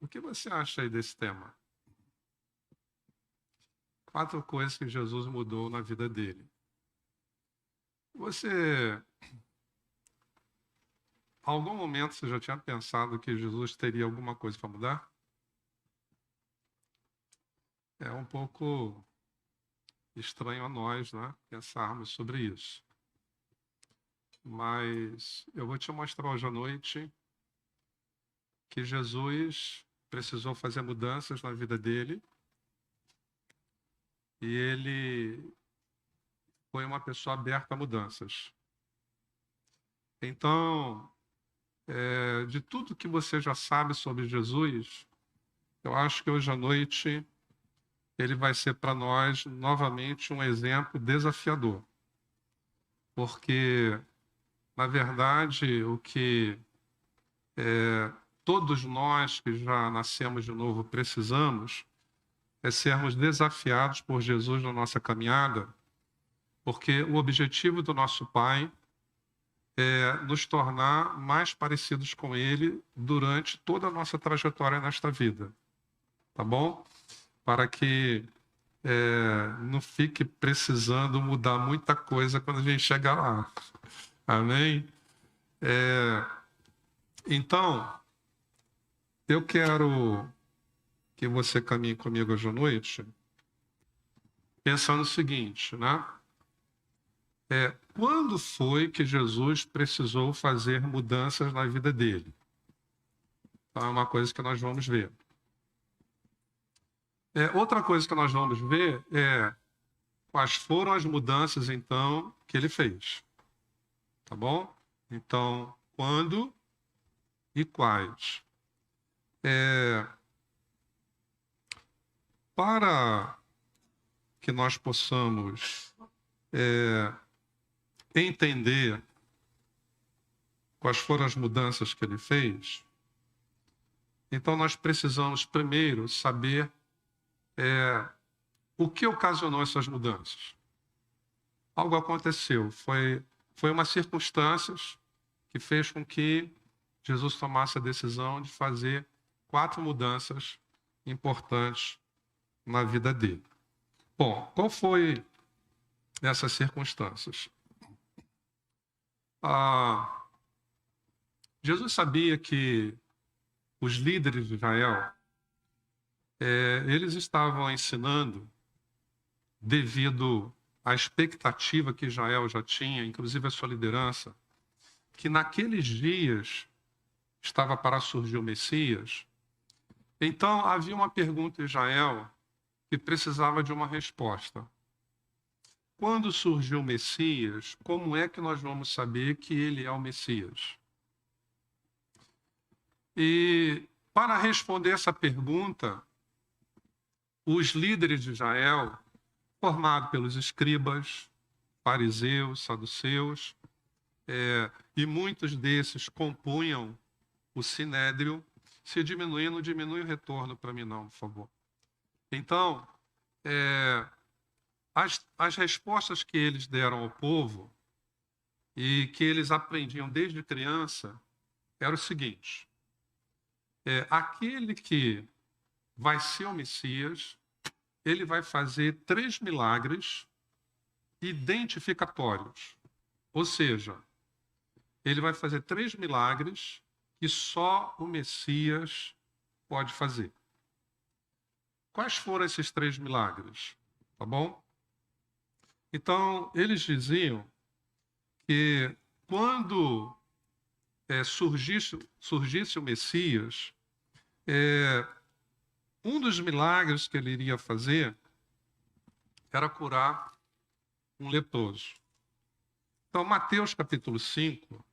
O que você acha aí desse tema? 4 coisas que Jesus mudou na vida dele. Você, algum momento, você já tinha pensado que Jesus teria alguma coisa para mudar? É um pouco estranho a nós, né, pensarmos sobre isso. Mas eu vou te mostrar hoje à noite que Jesus precisou fazer mudanças na vida dele e ele foi uma pessoa aberta a mudanças. Então, de tudo que você já sabe sobre Jesus, eu acho que hoje à noite ele vai ser para nós novamente um exemplo desafiador. Porque, na verdade, o que todos nós que já nascemos de novo precisamos é sermos desafiados por Jesus na nossa caminhada, porque o objetivo do nosso Pai é nos tornar mais parecidos com Ele durante toda a nossa trajetória nesta vida, tá bom? Para que não fique precisando mudar muita coisa quando a gente chegar lá. Amém? Então, eu quero que você caminhe comigo hoje à noite pensando o seguinte, né? Quando foi que Jesus precisou fazer mudanças na vida dele? Então, é uma coisa que nós vamos ver. Outra coisa que nós vamos ver é quais foram as mudanças, então, que ele fez. Tá bom? Então, quando e quais? Para que nós possamos entender quais foram as mudanças que ele fez, então nós precisamos primeiro saber o que ocasionou essas mudanças. Algo aconteceu, foi uma circunstância que fez com que Jesus tomasse a decisão de fazer 4 mudanças importantes na vida dele. Bom, qual foi essas circunstâncias? Jesus sabia que os líderes de Israel, eles estavam ensinando devido à expectativa que Israel já tinha, inclusive a sua liderança, que naqueles dias estava para surgir o Messias. Então, havia uma pergunta em Israel que precisava de uma resposta. Quando surgiu o Messias, como é que nós vamos saber que ele é o Messias? E para responder essa pergunta, os líderes de Israel, formados pelos escribas, fariseus, saduceus, e muitos desses compunham o sinédrio. Se diminuir, não diminui o retorno para mim não, por favor. Então, as respostas que eles deram ao povo e que eles aprendiam desde criança era o seguinte: aquele que vai ser o Messias, ele vai fazer 3 milagres identificatórios. Ou seja, ele vai fazer 3 milagres que só o Messias pode fazer. Quais foram esses 3 milagres? Tá bom? Então, eles diziam que quando surgisse o Messias, um dos milagres que ele iria fazer era curar um leproso. Então, Mateus capítulo 5,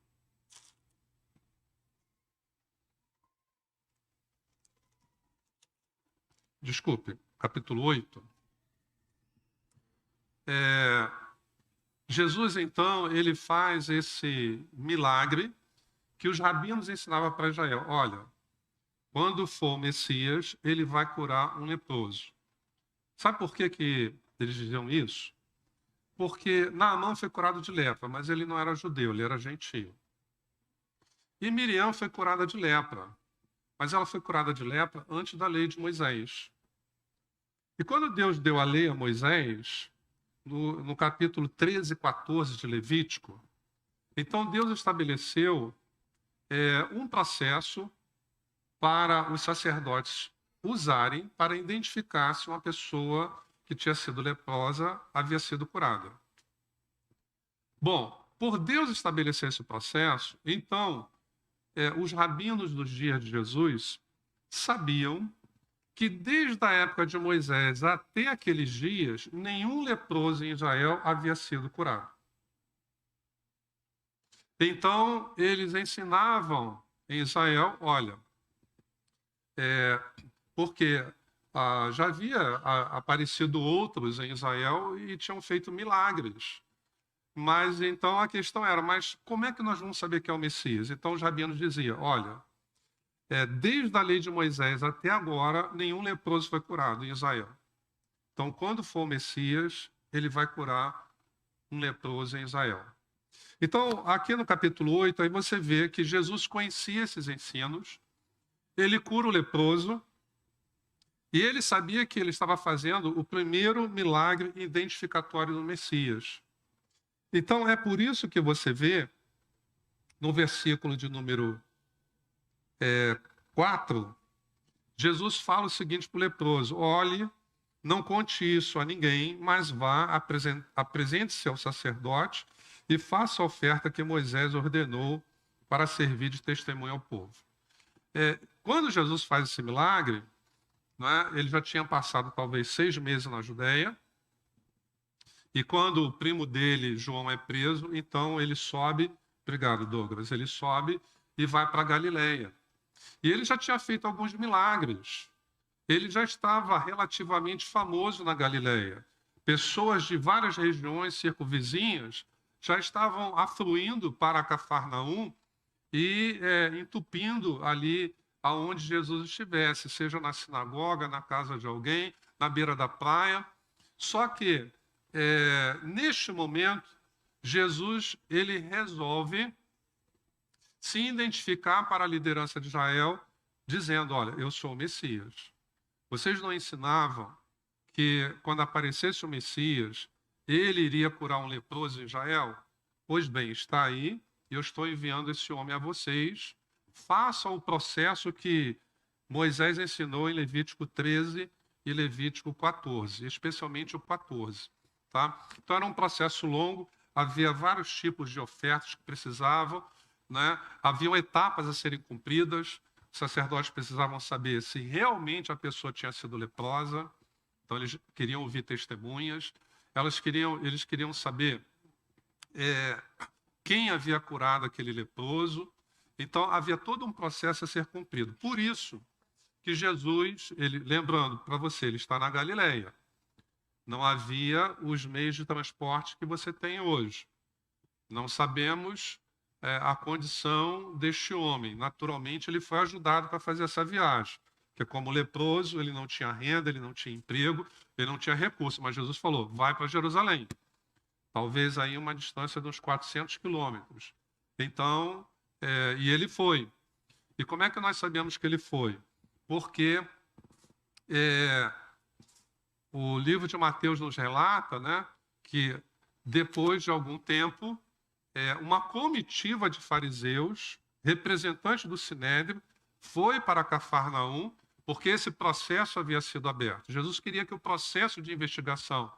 capítulo 8, Jesus, então, ele faz esse milagre que os rabinos ensinavam para Israel. Olha, quando for o Messias, ele vai curar um leproso. Sabe por que eles diziam isso? Porque Naamã foi curado de lepra, mas ele não era judeu, ele era gentio. E Miriam foi curada de lepra, mas ela foi curada de lepra antes da lei de Moisés. E quando Deus deu a lei a Moisés, no capítulo 13 e 14 de Levítico, então Deus estabeleceu um processo para os sacerdotes usarem para identificar se uma pessoa que tinha sido leprosa havia sido curada. Bom, por Deus estabelecer esse processo, então, os rabinos dos dias de Jesus sabiam que desde a época de Moisés até aqueles dias, nenhum leproso em Israel havia sido curado. Então, eles ensinavam em Israel, olha, porque já havia aparecido outros em Israel e tinham feito milagres. Mas então a questão era, mas como é que nós vamos saber que é o Messias? Então os rabinos diziam, olha, desde a lei de Moisés até agora, nenhum leproso foi curado em Israel. Então, quando for o Messias, ele vai curar um leproso em Israel. Então, aqui no capítulo 8, aí você vê que Jesus conhecia esses ensinos, ele cura o leproso, e ele sabia que ele estava fazendo o primeiro milagre identificatório do Messias. Então, é por isso que você vê, no versículo de número 4, Jesus fala o seguinte para o leproso: olhe, não conte isso a ninguém, mas vá, apresente-se ao sacerdote e faça a oferta que Moisés ordenou para servir de testemunho ao povo. Quando Jesus faz esse milagre, né, ele já tinha passado talvez 6 meses na Judéia, e quando o primo dele, João, é preso, então ele sobe, obrigado Douglas, ele sobe e vai para a Galileia. E ele já tinha feito alguns milagres. Ele já estava relativamente famoso na Galileia. Pessoas de várias regiões circunvizinhas já estavam afluindo para Cafarnaum e entupindo ali aonde Jesus estivesse, seja na sinagoga, na casa de alguém, na beira da praia. Só que, neste momento, Jesus ele resolve se identificar para a liderança de Israel, dizendo, olha, eu sou o Messias. Vocês não ensinavam que quando aparecesse o Messias, ele iria curar um leproso em Israel? Pois bem, está aí, e eu estou enviando esse homem a vocês. Façam o processo que Moisés ensinou em Levítico 13 e Levítico 14, especialmente o 14. Tá? Então era um processo longo, havia vários tipos de ofertas que precisavam, né? Haviam etapas a serem cumpridas, os sacerdotes precisavam saber se realmente a pessoa tinha sido leprosa, então eles queriam ouvir testemunhas, eles queriam saber quem havia curado aquele leproso, então havia todo um processo a ser cumprido. Por isso que Jesus, lembrando para você, ele está na Galileia, não havia os meios de transporte que você tem hoje. Não sabemos a condição deste homem. Naturalmente, ele foi ajudado para fazer essa viagem, porque como leproso, ele não tinha renda, ele não tinha emprego, ele não tinha recurso, mas Jesus falou, vai para Jerusalém. Talvez aí uma distância de uns 400 quilômetros. Então, e ele foi. E como é que nós sabemos que ele foi? Porque o livro de Mateus nos relata, né, que depois de algum tempo, uma comitiva de fariseus, representantes do Sinédrio, foi para Cafarnaum, porque esse processo havia sido aberto. Jesus queria que o processo de investigação,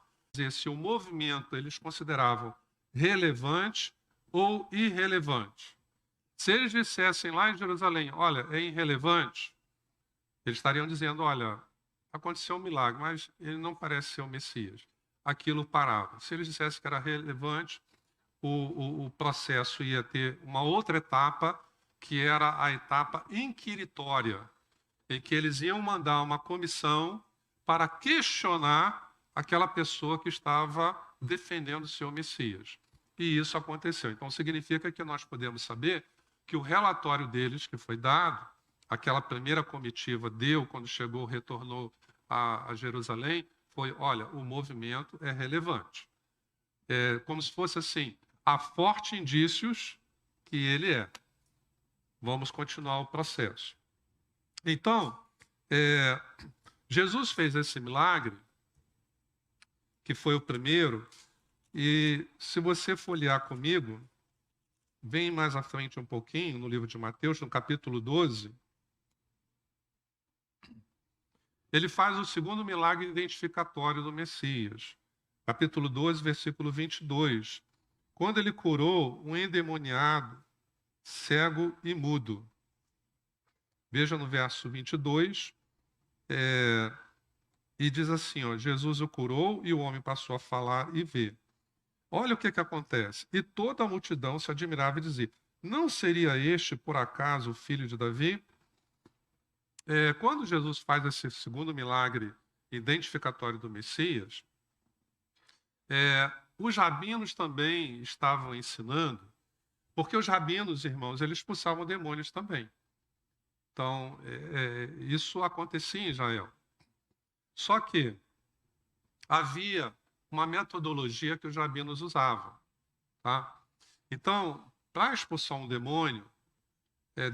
se o movimento eles consideravam relevante ou irrelevante. Se eles dissessem lá em Jerusalém, olha, é irrelevante, eles estariam dizendo, olha, aconteceu um milagre, mas ele não parece ser o Messias. Aquilo parava. Se eles dissessem que era relevante, o processo ia ter uma outra etapa, que era a etapa inquiritória, em que eles iam mandar uma comissão para questionar aquela pessoa que estava defendendo o seu Messias. E isso aconteceu. Então, significa que nós podemos saber que o relatório deles, que foi dado, aquela primeira comitiva deu, quando chegou, retornou a Jerusalém, foi, olha, o movimento é relevante. É como se fosse assim, há fortes indícios que ele é. Vamos continuar o processo. Então, Jesus fez esse milagre, que foi o primeiro, e se você folhear comigo, vem mais à frente um pouquinho, no livro de Mateus, no capítulo 12, ele faz o segundo milagre identificatório do Messias. Capítulo 12, versículo 22. Quando ele curou um endemoniado, cego e mudo. Veja no verso 22, e diz assim, ó, Jesus o curou e o homem passou a falar e ver. Olha o que acontece. E toda a multidão se admirava e dizia, não seria este, por acaso, o filho de Davi? Quando Jesus faz esse segundo milagre identificatório do Messias, os rabinos também estavam ensinando, porque os rabinos, irmãos, eles expulsavam demônios também. Então, isso acontecia em Israel. Só que havia uma metodologia que os rabinos usavam. Tá? Então, para expulsar um demônio,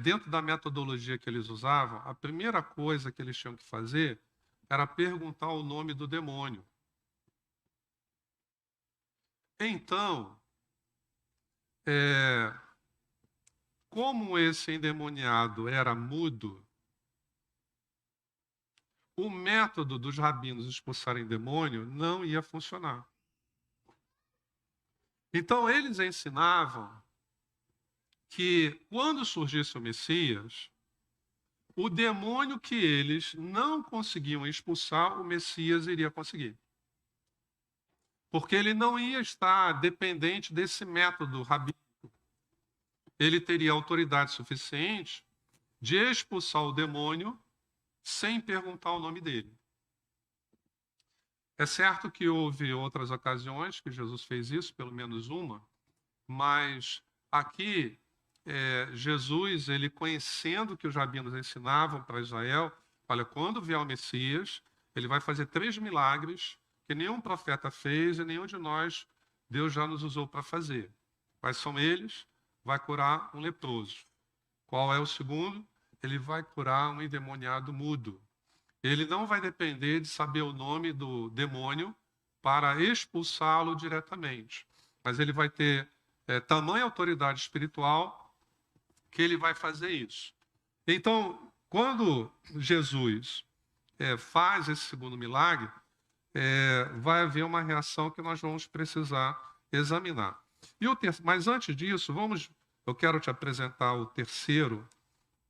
dentro da metodologia que eles usavam, a primeira coisa que eles tinham que fazer era perguntar o nome do demônio. Então, como esse endemoniado era mudo, o método dos rabinos expulsarem demônio não ia funcionar. Então, eles ensinavam que quando surgisse o Messias, o demônio que eles não conseguiam expulsar, o Messias iria conseguir. Porque ele não ia estar dependente desse método rabínico. Ele teria autoridade suficiente de expulsar o demônio sem perguntar o nome dele. É certo que houve outras ocasiões que Jesus fez isso, pelo menos uma, mas aqui Jesus, ele conhecendo que os rabinos ensinavam para Israel, olha, quando vier o Messias, ele vai fazer 3 milagres que nenhum profeta fez e nenhum de nós, Deus já nos usou para fazer. Quais são eles? Vai curar um leproso. Qual é o segundo? Ele vai curar um endemoniado mudo. Ele não vai depender de saber o nome do demônio para expulsá-lo diretamente, mas ele vai ter tamanha autoridade espiritual que ele vai fazer isso. Então, quando Jesus faz esse segundo milagre, vai haver uma reação que nós vamos precisar examinar. Mas antes disso, eu quero te apresentar o terceiro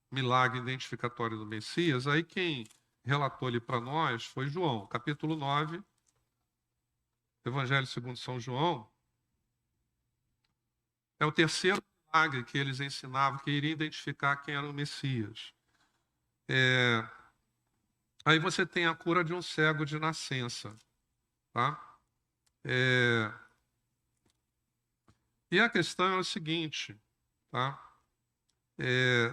milagre identificatório do Messias. Aí quem relatou ele para nós foi João, capítulo 9, Evangelho segundo São João. É o terceiro milagre que eles ensinavam, que iria identificar quem era o Messias. Aí você tem a cura de um cego de nascença. Tá? E a questão é o seguinte, tá?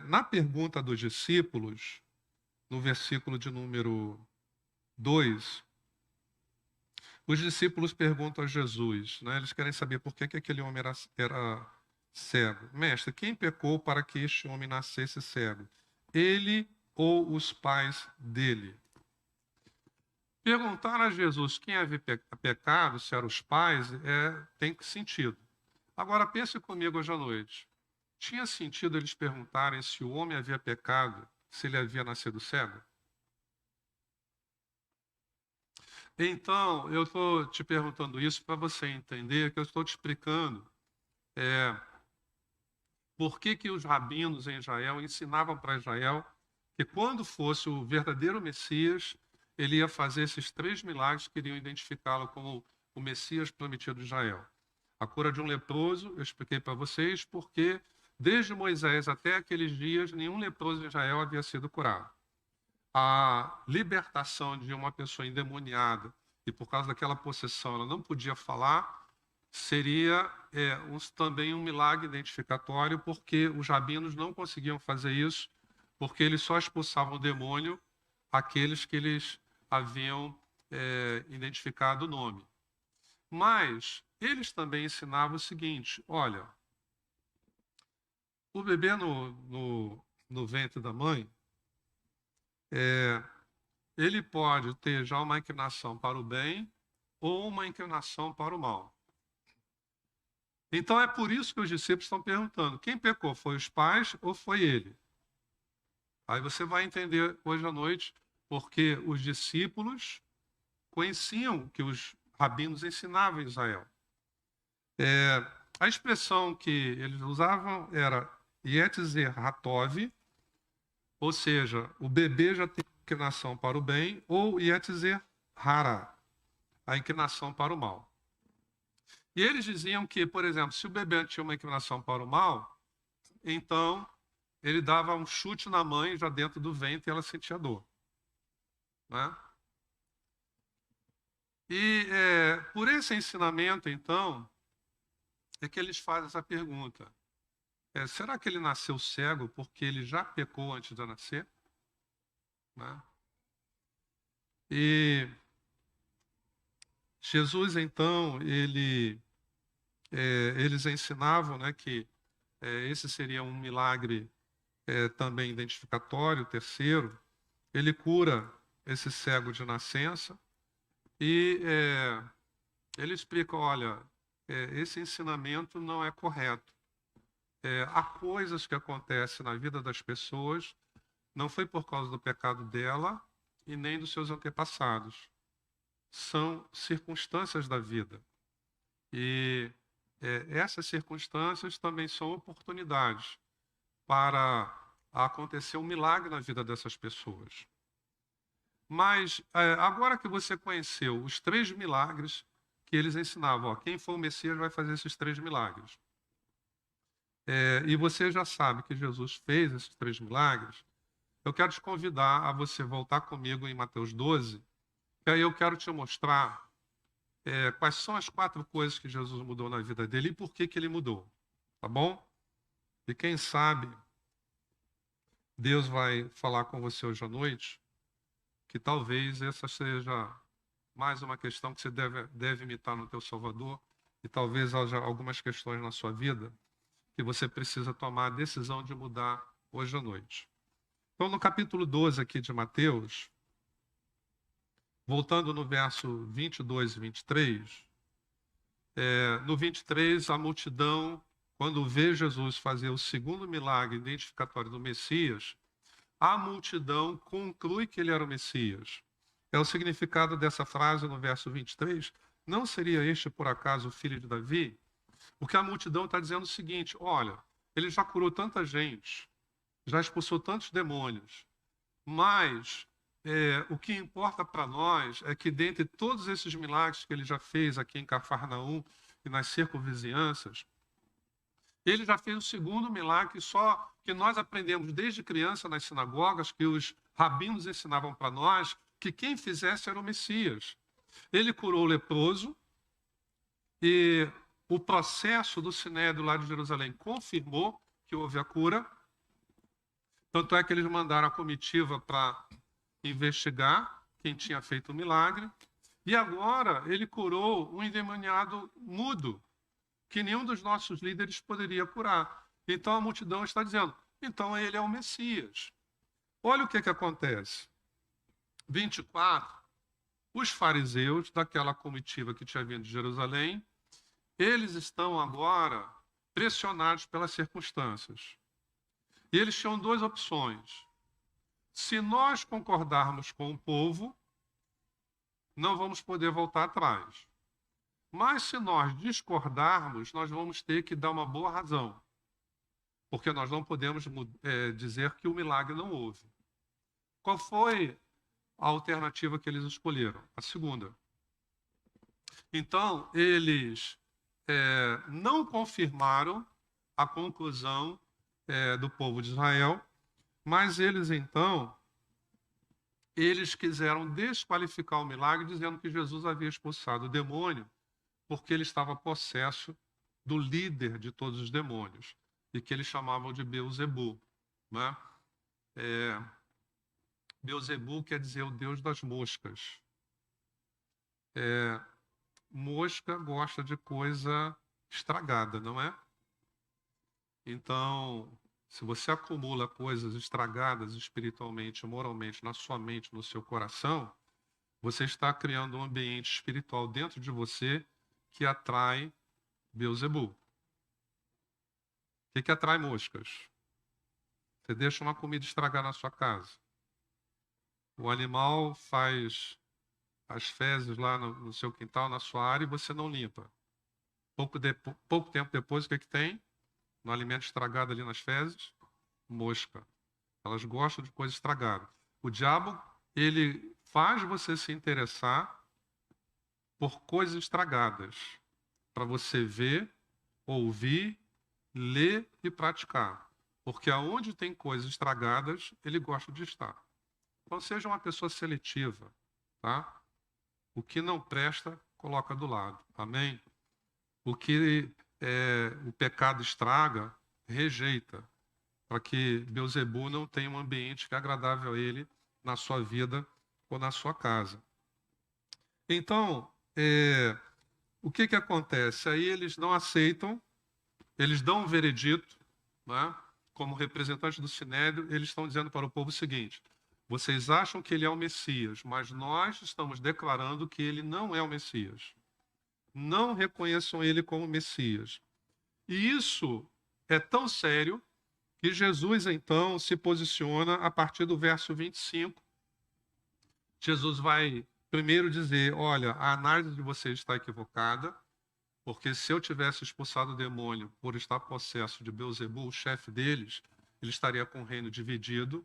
Na pergunta dos discípulos, no versículo de número 2, os discípulos perguntam a Jesus, né? Eles querem saber por que aquele homem era cego. Mestre, quem pecou para que este homem nascesse cego? Ele ou os pais dele? Perguntar a Jesus quem havia pecado, se eram os pais, tem sentido. Agora pense comigo hoje à noite. Tinha sentido eles perguntarem se o homem havia pecado, se ele havia nascido cego? Então, eu estou te perguntando isso para você entender que eu estou te explicando por que os rabinos em Israel ensinavam para Israel que quando fosse o verdadeiro Messias, ele ia fazer esses 3 milagres que iriam identificá-lo como o Messias prometido de Israel. A cura de um leproso, eu expliquei para vocês, porque desde Moisés até aqueles dias, nenhum leproso em Israel havia sido curado. A libertação de uma pessoa endemoniada, e por causa daquela possessão ela não podia falar, seria também um milagre identificatório, porque os rabinos não conseguiam fazer isso, porque eles só expulsavam o demônio aqueles que eles haviam identificado o nome. Mas eles também ensinavam o seguinte, olha, o bebê no ventre da mãe, ele pode ter já uma inclinação para o bem ou uma inclinação para o mal. Então é por isso que os discípulos estão perguntando: quem pecou? Foi os pais ou foi ele? Aí você vai entender hoje à noite porque os discípulos conheciam o que os rabinos ensinavam em Israel. A expressão que eles usavam era Yetzer Hatov, ou seja, o bebê já tem inclinação para o bem, ou Yetzer Hara, a inclinação para o mal. E eles diziam que, por exemplo, se o bebê tinha uma inclinação para o mal, então ele dava um chute na mãe já dentro do ventre e ela sentia dor. Né? E por esse ensinamento, então, é que eles fazem essa pergunta. Será que ele nasceu cego porque ele já pecou antes de nascer? Né? E Jesus, então, eles ensinavam, né, que esse seria um milagre também identificatório, terceiro. Ele cura esse cego de nascença e ele explica, olha, esse ensinamento não é correto. Há coisas que acontecem na vida das pessoas, não foi por causa do pecado dela e nem dos seus antepassados. São circunstâncias da vida. E essas circunstâncias também são oportunidades para acontecer um milagre na vida dessas pessoas. Mas agora que você conheceu os 3 milagres que eles ensinavam, ó, quem for o Messias vai fazer esses 3 milagres. E você já sabe que Jesus fez esses 3 milagres. Eu quero te convidar a você voltar comigo em Mateus 12, que aí eu quero te mostrar quais são as 4 coisas que Jesus mudou na vida dele e por que ele mudou. Tá bom? E quem sabe Deus vai falar com você hoje à noite, que talvez essa seja mais uma questão que você deve imitar no teu Salvador, e talvez haja algumas questões na sua vida que você precisa tomar a decisão de mudar hoje à noite. Então, no capítulo 12 aqui de Mateus, voltando no verso 22 e 23, no 23, a multidão, quando vê Jesus fazer o segundo milagre identificatório do Messias, a multidão conclui que ele era o Messias. É o significado dessa frase no verso 23. Não seria este, por acaso, o filho de Davi? Porque a multidão está dizendo o seguinte: olha, ele já curou tanta gente, já expulsou tantos demônios, mas o que importa para nós é que, dentre todos esses milagres que ele já fez aqui em Cafarnaum e nas circunvizinhanças, ele já fez o segundo milagre que nós aprendemos desde criança nas sinagogas, que os rabinos ensinavam para nós, que quem fizesse era o Messias. Ele curou o leproso e o processo do Sinédrio lá de Jerusalém confirmou que houve a cura. Tanto é que eles mandaram a comitiva para investigar quem tinha feito o milagre. E agora ele curou um endemoniado mudo, que nenhum dos nossos líderes poderia curar. Então a multidão está dizendo, então ele é o Messias. Olha o que acontece. 24, os fariseus daquela comitiva que tinha vindo de Jerusalém, eles estão agora pressionados pelas circunstâncias. E eles tinham 2 opções. Se nós concordarmos com o povo, não vamos poder voltar atrás. Mas se nós discordarmos, nós vamos ter que dar uma boa razão. Porque nós não podemos dizer que o milagre não houve. Qual foi a alternativa que eles escolheram? A segunda. Então, eles não confirmaram a conclusão do povo de Israel, mas eles quiseram desqualificar o milagre, dizendo que Jesus havia expulsado o demônio porque ele estava possesso do líder de todos os demônios, e que eles chamavam de Beuzebu. Né? Beuzebu quer dizer o deus das moscas. Mosca gosta de coisa estragada, não é? Então, se você acumula coisas estragadas espiritualmente, moralmente, na sua mente, no seu coração, você está criando um ambiente espiritual dentro de você que atrai Beelzebul. O que atrai moscas? Você deixa uma comida estragar na sua casa. O animal faz as fezes lá no seu quintal, na sua área, e você não limpa. Pouco tempo depois, o que tem? No alimento estragado ali nas fezes, mosca. Elas gostam de coisa estragada. O diabo, ele faz você se interessar por coisas estragadas, para você ver, ouvir, ler e praticar. Porque aonde tem coisas estragadas, ele gosta de estar. Então, seja uma pessoa seletiva, tá? O que não presta, coloca do lado. Amém? O que o pecado estraga, rejeita, para que Beelzebul não tenha um ambiente que é agradável a ele na sua vida ou na sua casa. Então, o que acontece? Aí eles não aceitam, eles dão um veredito, né? Como representantes do Sinédrio, eles estão dizendo para o povo o seguinte: vocês acham que ele é o Messias, mas nós estamos declarando que ele não é o Messias. Não reconheçam ele como Messias. E isso é tão sério que Jesus, então, se posiciona a partir do verso 25. Jesus vai primeiro dizer: olha, a análise de vocês está equivocada, porque se eu tivesse expulsado o demônio por estar possesso de Beelzebul, o chefe deles, ele estaria com o reino dividido,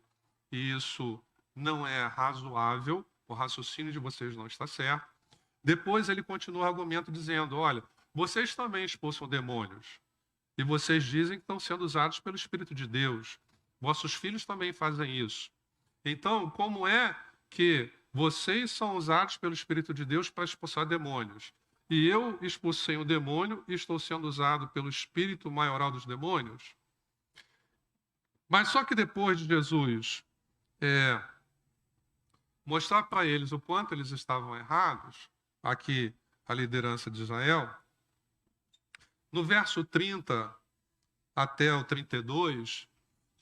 e isso não é razoável, o raciocínio de vocês não está certo. Depois ele continua o argumento dizendo: olha, vocês também expulsam demônios, e vocês dizem que estão sendo usados pelo Espírito de Deus. Vossos filhos também fazem isso. Então, como é que vocês são usados pelo Espírito de Deus para expulsar demônios? E eu expulsei um demônio e estou sendo usado pelo Espírito maioral dos demônios? Mas só que depois de Jesus mostrar para eles o quanto eles estavam errados, aqui a liderança de Israel, no verso 30 até o 32,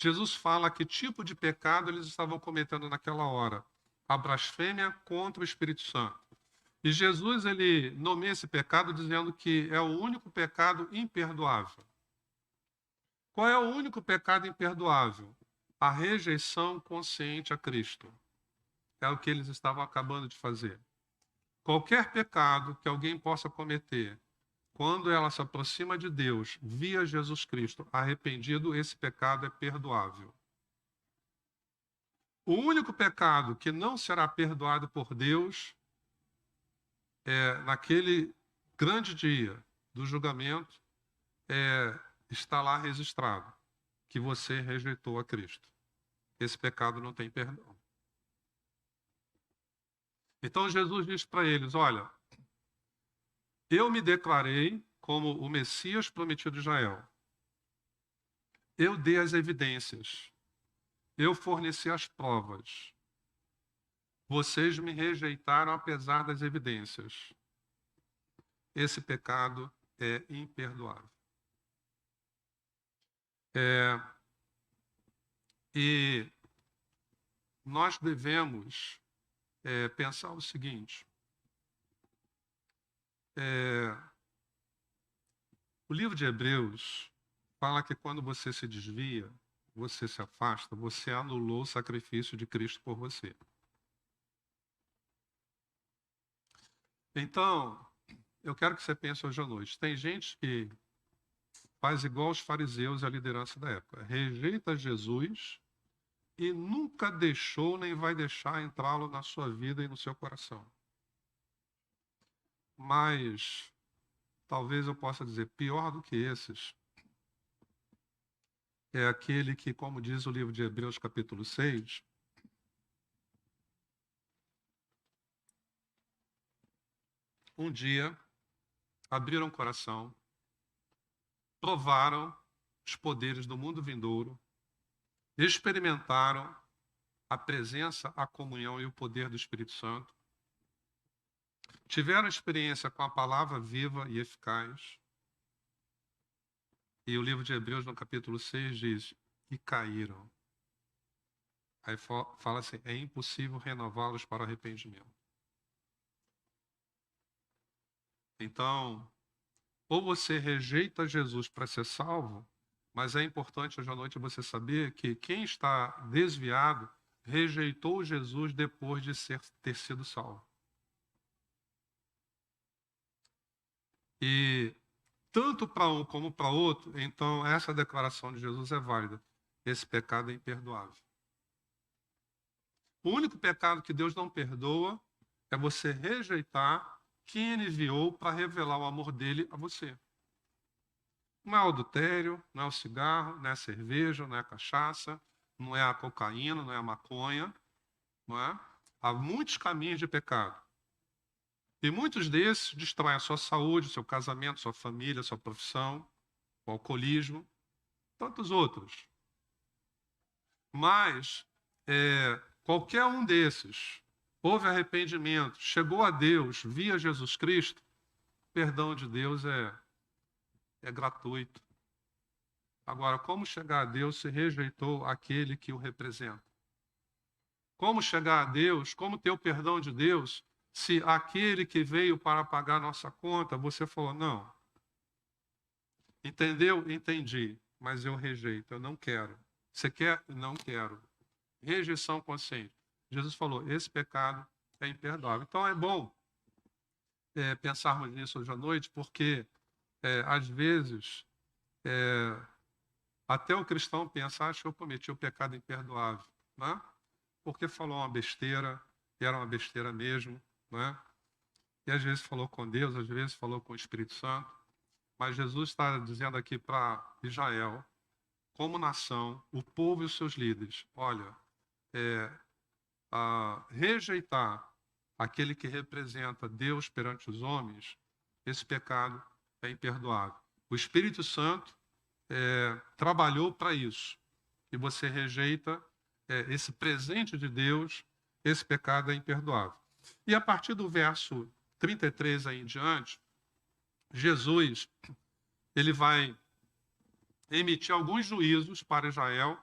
Jesus fala que tipo de pecado eles estavam cometendo naquela hora: a blasfêmia contra o Espírito Santo. E Jesus, ele nomeia esse pecado dizendo que é o único pecado imperdoável. Qual é o único pecado imperdoável? A rejeição consciente a Cristo. É o que eles estavam acabando de fazer. Qualquer pecado que alguém possa cometer, quando ela se aproxima de Deus via Jesus Cristo, arrependido, esse pecado é perdoável. O único pecado que não será perdoado por Deus naquele grande dia do julgamento, está lá registrado que você rejeitou a Cristo. Esse pecado não tem perdão. Então Jesus diz para eles: olha, eu me declarei como o Messias prometido de Israel. Eu dei as evidências. Eu forneci as provas. Vocês me rejeitaram apesar das evidências. Esse pecado é imperdoável. E nós devemos pensar o seguinte: o livro de Hebreus fala que quando você se desvia, você se afasta, você anulou o sacrifício de Cristo por você. Então, eu quero que você pense hoje à noite. Tem gente que faz igual os fariseus e a liderança da época. Rejeita Jesus e nunca deixou nem vai deixar entrá-lo na sua vida e no seu coração. Mas, talvez eu possa dizer, pior do que esses, é aquele que, como diz o livro de Hebreus, capítulo 6, um dia abriram o coração, provaram os poderes do mundo vindouro, experimentaram a presença, a comunhão e o poder do Espírito Santo, tiveram experiência com a palavra viva e eficaz. E o livro de Hebreus, no capítulo 6, diz: e caíram. Aí fala assim, é impossível renová-los para o arrependimento. Então, ou você rejeita Jesus para ser salvo, mas é importante hoje à noite você saber que quem está desviado rejeitou Jesus depois de ter sido salvo. E tanto para um como para outro, então essa declaração de Jesus é válida. Esse pecado é imperdoável. O único pecado que Deus não perdoa é você rejeitar quem ele enviou para revelar o amor dele a você. Não é o adultério, não é o cigarro, não é a cerveja, não é a cachaça, não é a cocaína, não é a maconha, não é? Há muitos caminhos de pecado. E muitos desses destroem a sua saúde, seu casamento, sua família, sua profissão, o alcoolismo, tantos outros. Mas qualquer um desses, houve arrependimento, chegou a Deus via Jesus Cristo, o perdão de Deus é gratuito. Agora, como chegar a Deus se rejeitou aquele que o representa? Como chegar a Deus, como ter o perdão de Deus, se aquele que veio para pagar nossa conta, você falou, não. Entendeu? Entendi, mas eu rejeito, eu não quero. Você quer? Não quero. Rejeição consciente. Jesus falou, esse pecado é imperdoável. Então é bom pensarmos nisso hoje à noite, porque às vezes até o cristão pensa, acho que eu cometi o pecado imperdoável, né? Porque falou uma besteira, e era uma besteira mesmo, né? E às vezes falou com Deus, às vezes falou com o Espírito Santo, mas Jesus está dizendo aqui para Israel, como nação, o povo e os seus líderes, olha, rejeitar aquele que representa Deus perante os homens, esse pecado é imperdoável. O Espírito Santo trabalhou para isso. E você rejeita esse presente de Deus, esse pecado é imperdoável. E a partir do verso 33 aí em diante, Jesus ele vai emitir alguns juízos para Israel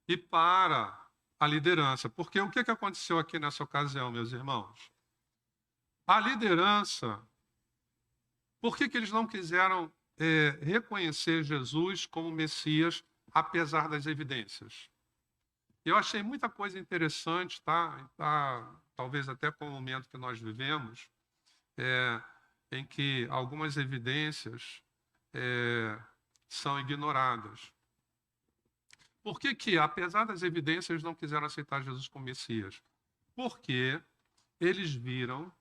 e para a liderança. Porque o que aconteceu aqui nessa ocasião, meus irmãos? A liderança, por que eles não quiseram reconhecer Jesus como Messias, apesar das evidências? Eu achei muita coisa interessante, talvez até com o momento que nós vivemos, em que algumas evidências são ignoradas. Por que, apesar das evidências, não quiseram aceitar Jesus como Messias? Porque eles viram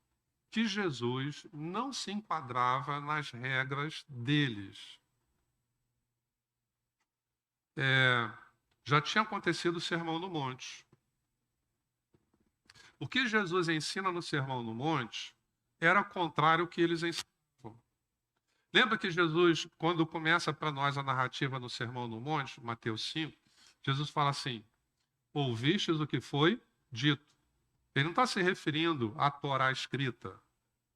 que Jesus não se enquadrava nas regras deles. Já tinha acontecido o Sermão no Monte. O que Jesus ensina no Sermão no Monte era contrário ao que eles ensinavam. Lembra que Jesus, quando começa para nós a narrativa no Sermão no Monte, Mateus 5, Jesus fala assim, ouvistes o que foi dito. Ele não está se referindo à Torá escrita,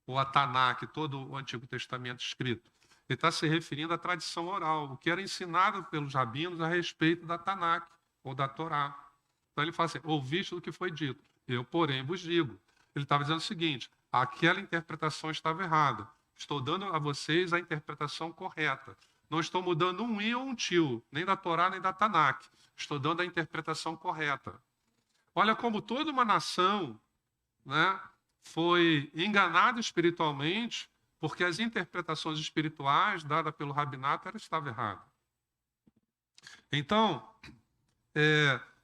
ou a Tanakh, todo o Antigo Testamento escrito. Ele está se referindo à tradição oral, o que era ensinado pelos rabinos a respeito da Tanakh, ou da Torá. Então ele fala assim, ouviste o que foi dito. Eu, porém, vos digo. Ele estava dizendo o seguinte, aquela interpretação estava errada. Estou dando a vocês a interpretação correta. Não estou mudando um i ou um tio, nem da Torá, nem da Tanakh. Estou dando a interpretação correta. Olha como toda uma nação, né, foi enganada espiritualmente porque as interpretações espirituais dadas pelo rabinato estavam erradas. Então,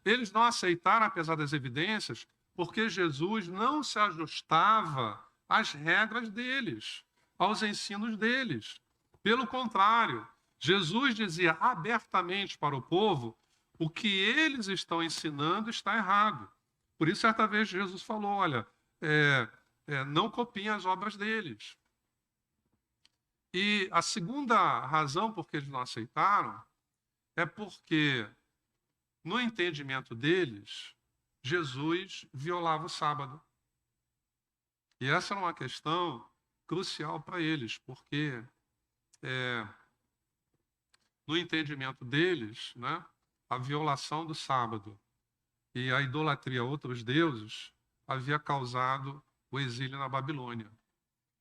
eles não aceitaram, apesar das evidências, porque Jesus não se ajustava às regras deles, aos ensinos deles. Pelo contrário, Jesus dizia abertamente para o povo o que eles estão ensinando está errado. Por isso, certa vez, Jesus falou, olha, não copiem as obras deles. E a segunda razão por que eles não aceitaram é porque, no entendimento deles, Jesus violava o sábado. E essa era uma questão crucial para eles, porque no entendimento deles, né, a violação do sábado e a idolatria a outros deuses havia causado o exílio na Babilônia.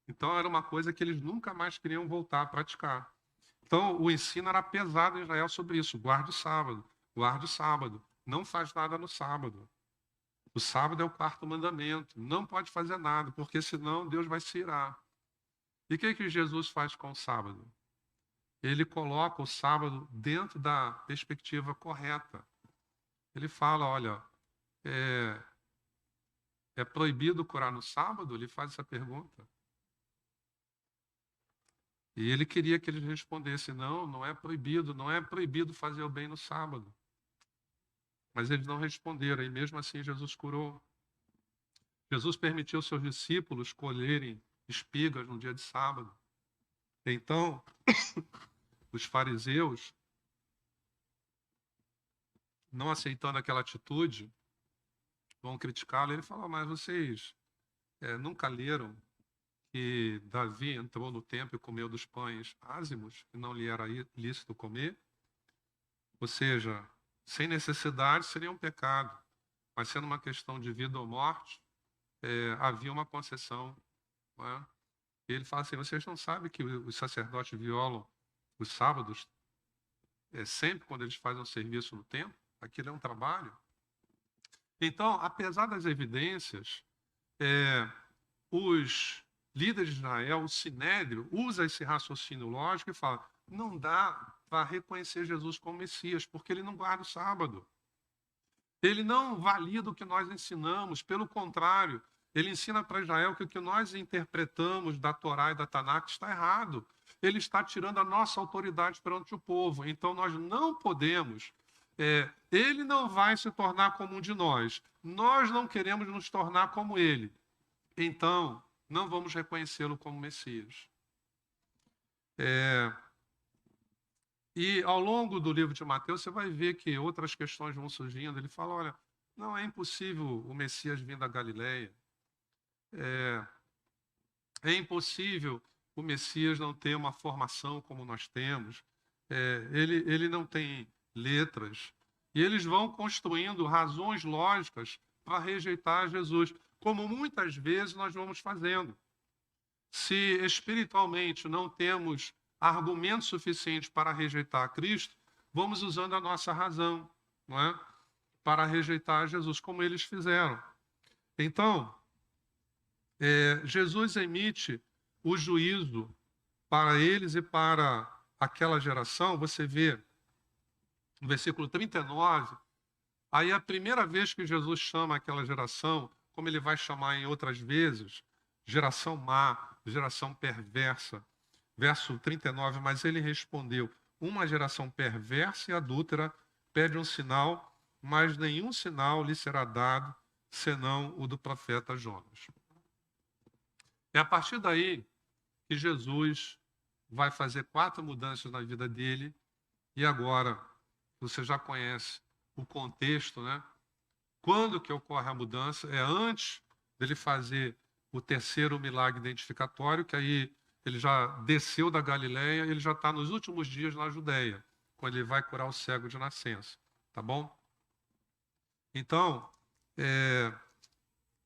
Então era uma coisa que eles nunca mais queriam voltar a praticar. Então o ensino era pesado em Israel sobre isso. Guarde o sábado, guarde o sábado. Não faz nada no sábado. O sábado é o quarto mandamento. Não pode fazer nada, porque senão Deus vai se irar. E o que Jesus faz com o sábado? Ele coloca o sábado dentro da perspectiva correta. Ele fala, olha, é proibido curar no sábado? Ele faz essa pergunta. E ele queria que eles respondessem, não, não é proibido fazer o bem no sábado. Mas eles não responderam, e mesmo assim Jesus curou. Jesus permitiu seus discípulos colherem espigas no dia de sábado. Então, os fariseus, não aceitando aquela atitude, vão criticá-lo. Ele fala, mas vocês nunca leram que Davi entrou no templo e comeu dos pães ázimos, e não lhe era lícito comer? Ou seja, sem necessidade seria um pecado, mas sendo uma questão de vida ou morte, havia uma concessão. Não é? E ele fala assim, vocês não sabem que os sacerdotes violam os sábados sempre quando eles fazem um serviço no templo? Aquilo é um trabalho. Então, apesar das evidências, os líderes de Israel, o Sinédrio, usa esse raciocínio lógico e fala, não dá para reconhecer Jesus como Messias, porque ele não guarda o sábado. Ele não valida o que nós ensinamos, pelo contrário, ele ensina para Israel que o que nós interpretamos da Torá e da Tanakh está errado. Ele está tirando a nossa autoridade perante o povo. Então nós não podemos, ele não vai se tornar como um de nós. Nós não queremos nos tornar como ele. Então, não vamos reconhecê-lo como Messias. E ao longo do livro de Mateus, você vai ver que outras questões vão surgindo. Ele fala, olha, não é impossível o Messias vir da Galileia. É impossível o Messias não ter uma formação como nós temos. Ele não tem letras. E eles vão construindo razões lógicas para rejeitar Jesus, como muitas vezes nós vamos fazendo. Se espiritualmente não temos argumentos suficientes para rejeitar Cristo, vamos usando a nossa razão, não é? Para rejeitar Jesus, como eles fizeram. Então, Jesus emite o juízo para eles e para aquela geração. Você vê no versículo 39, aí é a primeira vez que Jesus chama aquela geração, como ele vai chamar em outras vezes, geração má, geração perversa. Verso 39, mas ele respondeu, uma geração perversa e adúltera pede um sinal, mas nenhum sinal lhe será dado, senão o do profeta Jonas. É a partir daí que Jesus vai fazer 4 mudanças na vida dele, e agora você já conhece o contexto, né? Quando que ocorre a mudança? É antes dele fazer o terceiro milagre identificatório, que aí ele já desceu da Galileia, ele já está nos últimos dias na Judéia, quando ele vai curar o cego de nascença, tá bom? Então,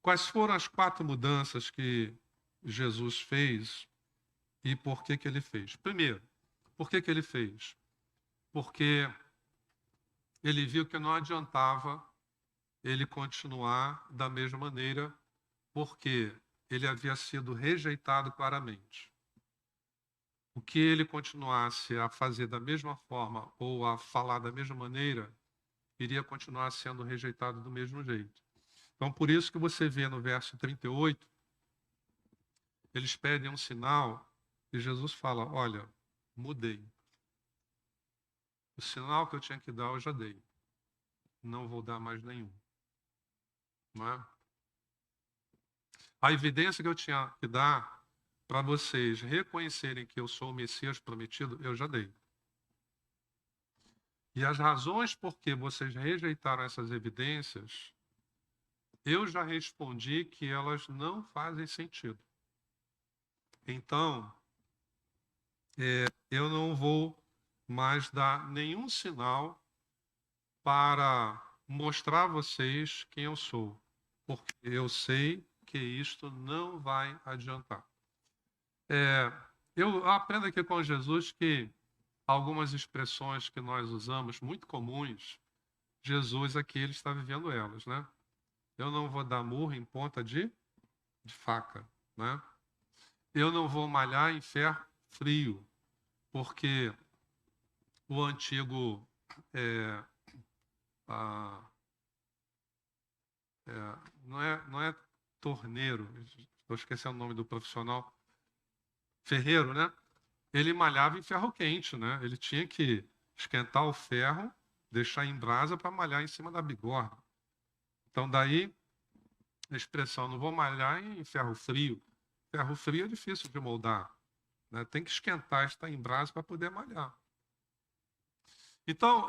quais foram as 4 mudanças que Jesus fez e por que ele fez? Primeiro, por que ele fez? Porque ele viu que não adiantava ele continuar da mesma maneira, porque ele havia sido rejeitado claramente. O que ele continuasse a fazer da mesma forma ou a falar da mesma maneira, iria continuar sendo rejeitado do mesmo jeito. Então, por isso que você vê no verso 38, eles pedem um sinal e Jesus fala, olha, mudei. O sinal que eu tinha que dar, eu já dei. Não vou dar mais nenhum. Não é? A evidência que eu tinha que dar para vocês reconhecerem que eu sou o Messias prometido, eu já dei. E as razões por que vocês rejeitaram essas evidências, eu já respondi que elas não fazem sentido. Então, eu não vou mais dar nenhum sinal para mostrar a vocês quem eu sou, porque eu sei que isto não vai adiantar. Eu aprendo aqui com Jesus que algumas expressões que nós usamos, muito comuns, Jesus aqui ele está vivendo elas, né? Eu não vou dar murro em ponta de faca, né? Eu não vou malhar em ferro frio, porque o antigo é, a, não é torneiro, estou esquecendo o nome do profissional, ferreiro, né? Ele malhava em ferro quente, né? Ele tinha que esquentar o ferro, deixar em brasa para malhar em cima da bigorna. Então daí a expressão não vou malhar em ferro frio. Ferro frio é difícil de moldar, né? Tem que esquentar, estar em brasa para poder malhar. Então,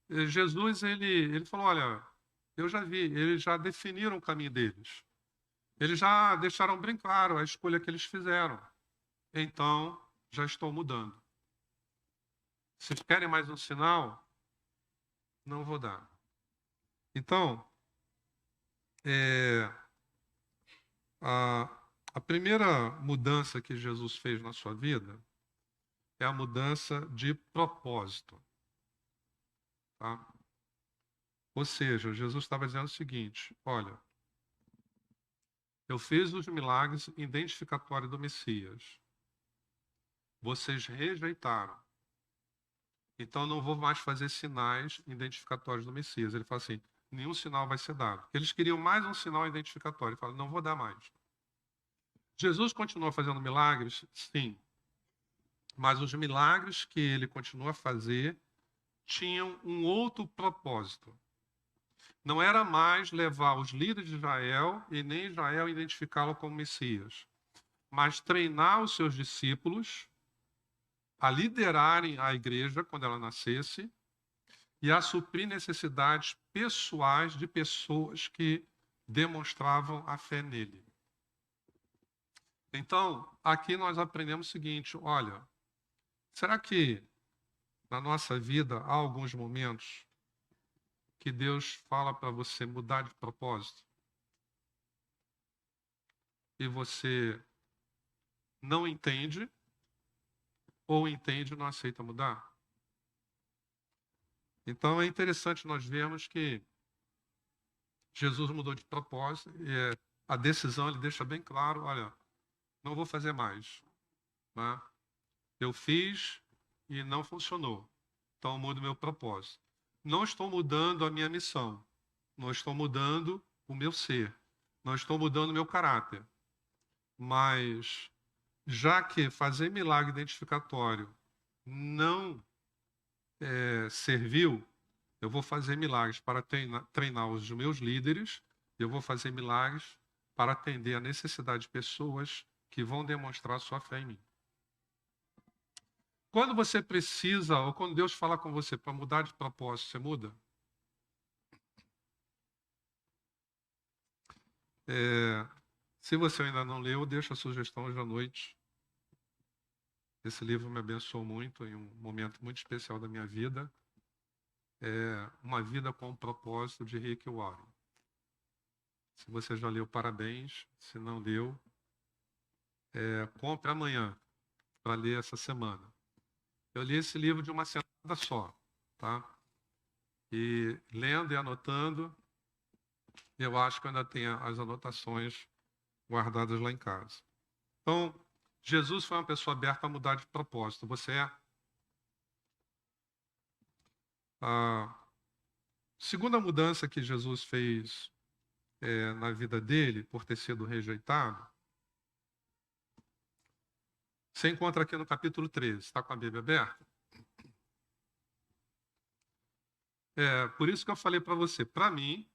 Jesus ele falou, olha, eu já vi, eles já definiram o caminho deles. Eles já deixaram bem claro a escolha que eles fizeram. Então, já estou mudando. Vocês querem mais um sinal? Não vou dar. Então, a primeira mudança que Jesus fez na sua vida é a mudança de propósito. Tá? Ou seja, Jesus estava dizendo o seguinte, olha, eu fiz os milagres identificatórios do Messias. Vocês rejeitaram. Então não vou mais fazer sinais identificatórios do Messias. Ele fala assim, nenhum sinal vai ser dado. Eles queriam mais um sinal identificatório. Ele fala, não vou dar mais. Jesus continuou fazendo milagres? Sim. Mas os milagres que ele continua a fazer tinham um outro propósito. Não era mais levar os líderes de Israel e nem Israel identificá-lo como Messias, mas treinar os seus discípulos a liderarem a igreja quando ela nascesse e a suprir necessidades pessoais de pessoas que demonstravam a fé nele. Então, aqui nós aprendemos o seguinte, olha, será que na nossa vida há alguns momentos que Deus fala para você mudar de propósito e você não entende ou entende e não aceita mudar? Então é interessante nós vermos que Jesus mudou de propósito e a decisão ele deixa bem claro, olha, não vou fazer mais. Né? Eu fiz e não funcionou. Então eu mudo meu propósito. Não estou mudando a minha missão. Não estou mudando o meu ser. Não estou mudando o meu caráter. Mas, já que fazer milagre identificatório não serviu, eu vou fazer milagres para treinar os meus líderes, eu vou fazer milagres para atender a necessidade de pessoas que vão demonstrar sua fé em mim. Quando você precisa, ou quando Deus fala com você para mudar de propósito, você muda? Se você ainda não leu, deixa a sugestão hoje à noite. Esse livro me abençoou muito em um momento muito especial da minha vida. Uma Vida com um Propósito, de Rick Warren. Se você já leu, parabéns. Se não leu, compre amanhã para ler essa semana. Eu li esse livro de uma sentada só, tá? E lendo e anotando, eu acho que eu ainda tenho as anotações guardadas lá em casa. Então, Jesus foi uma pessoa aberta a mudar de propósito. Você é? A segunda mudança que Jesus fez na vida dele, por ter sido rejeitado, você encontra aqui no capítulo 13. Está com a Bíblia aberta? Por isso que eu falei para você, para mim,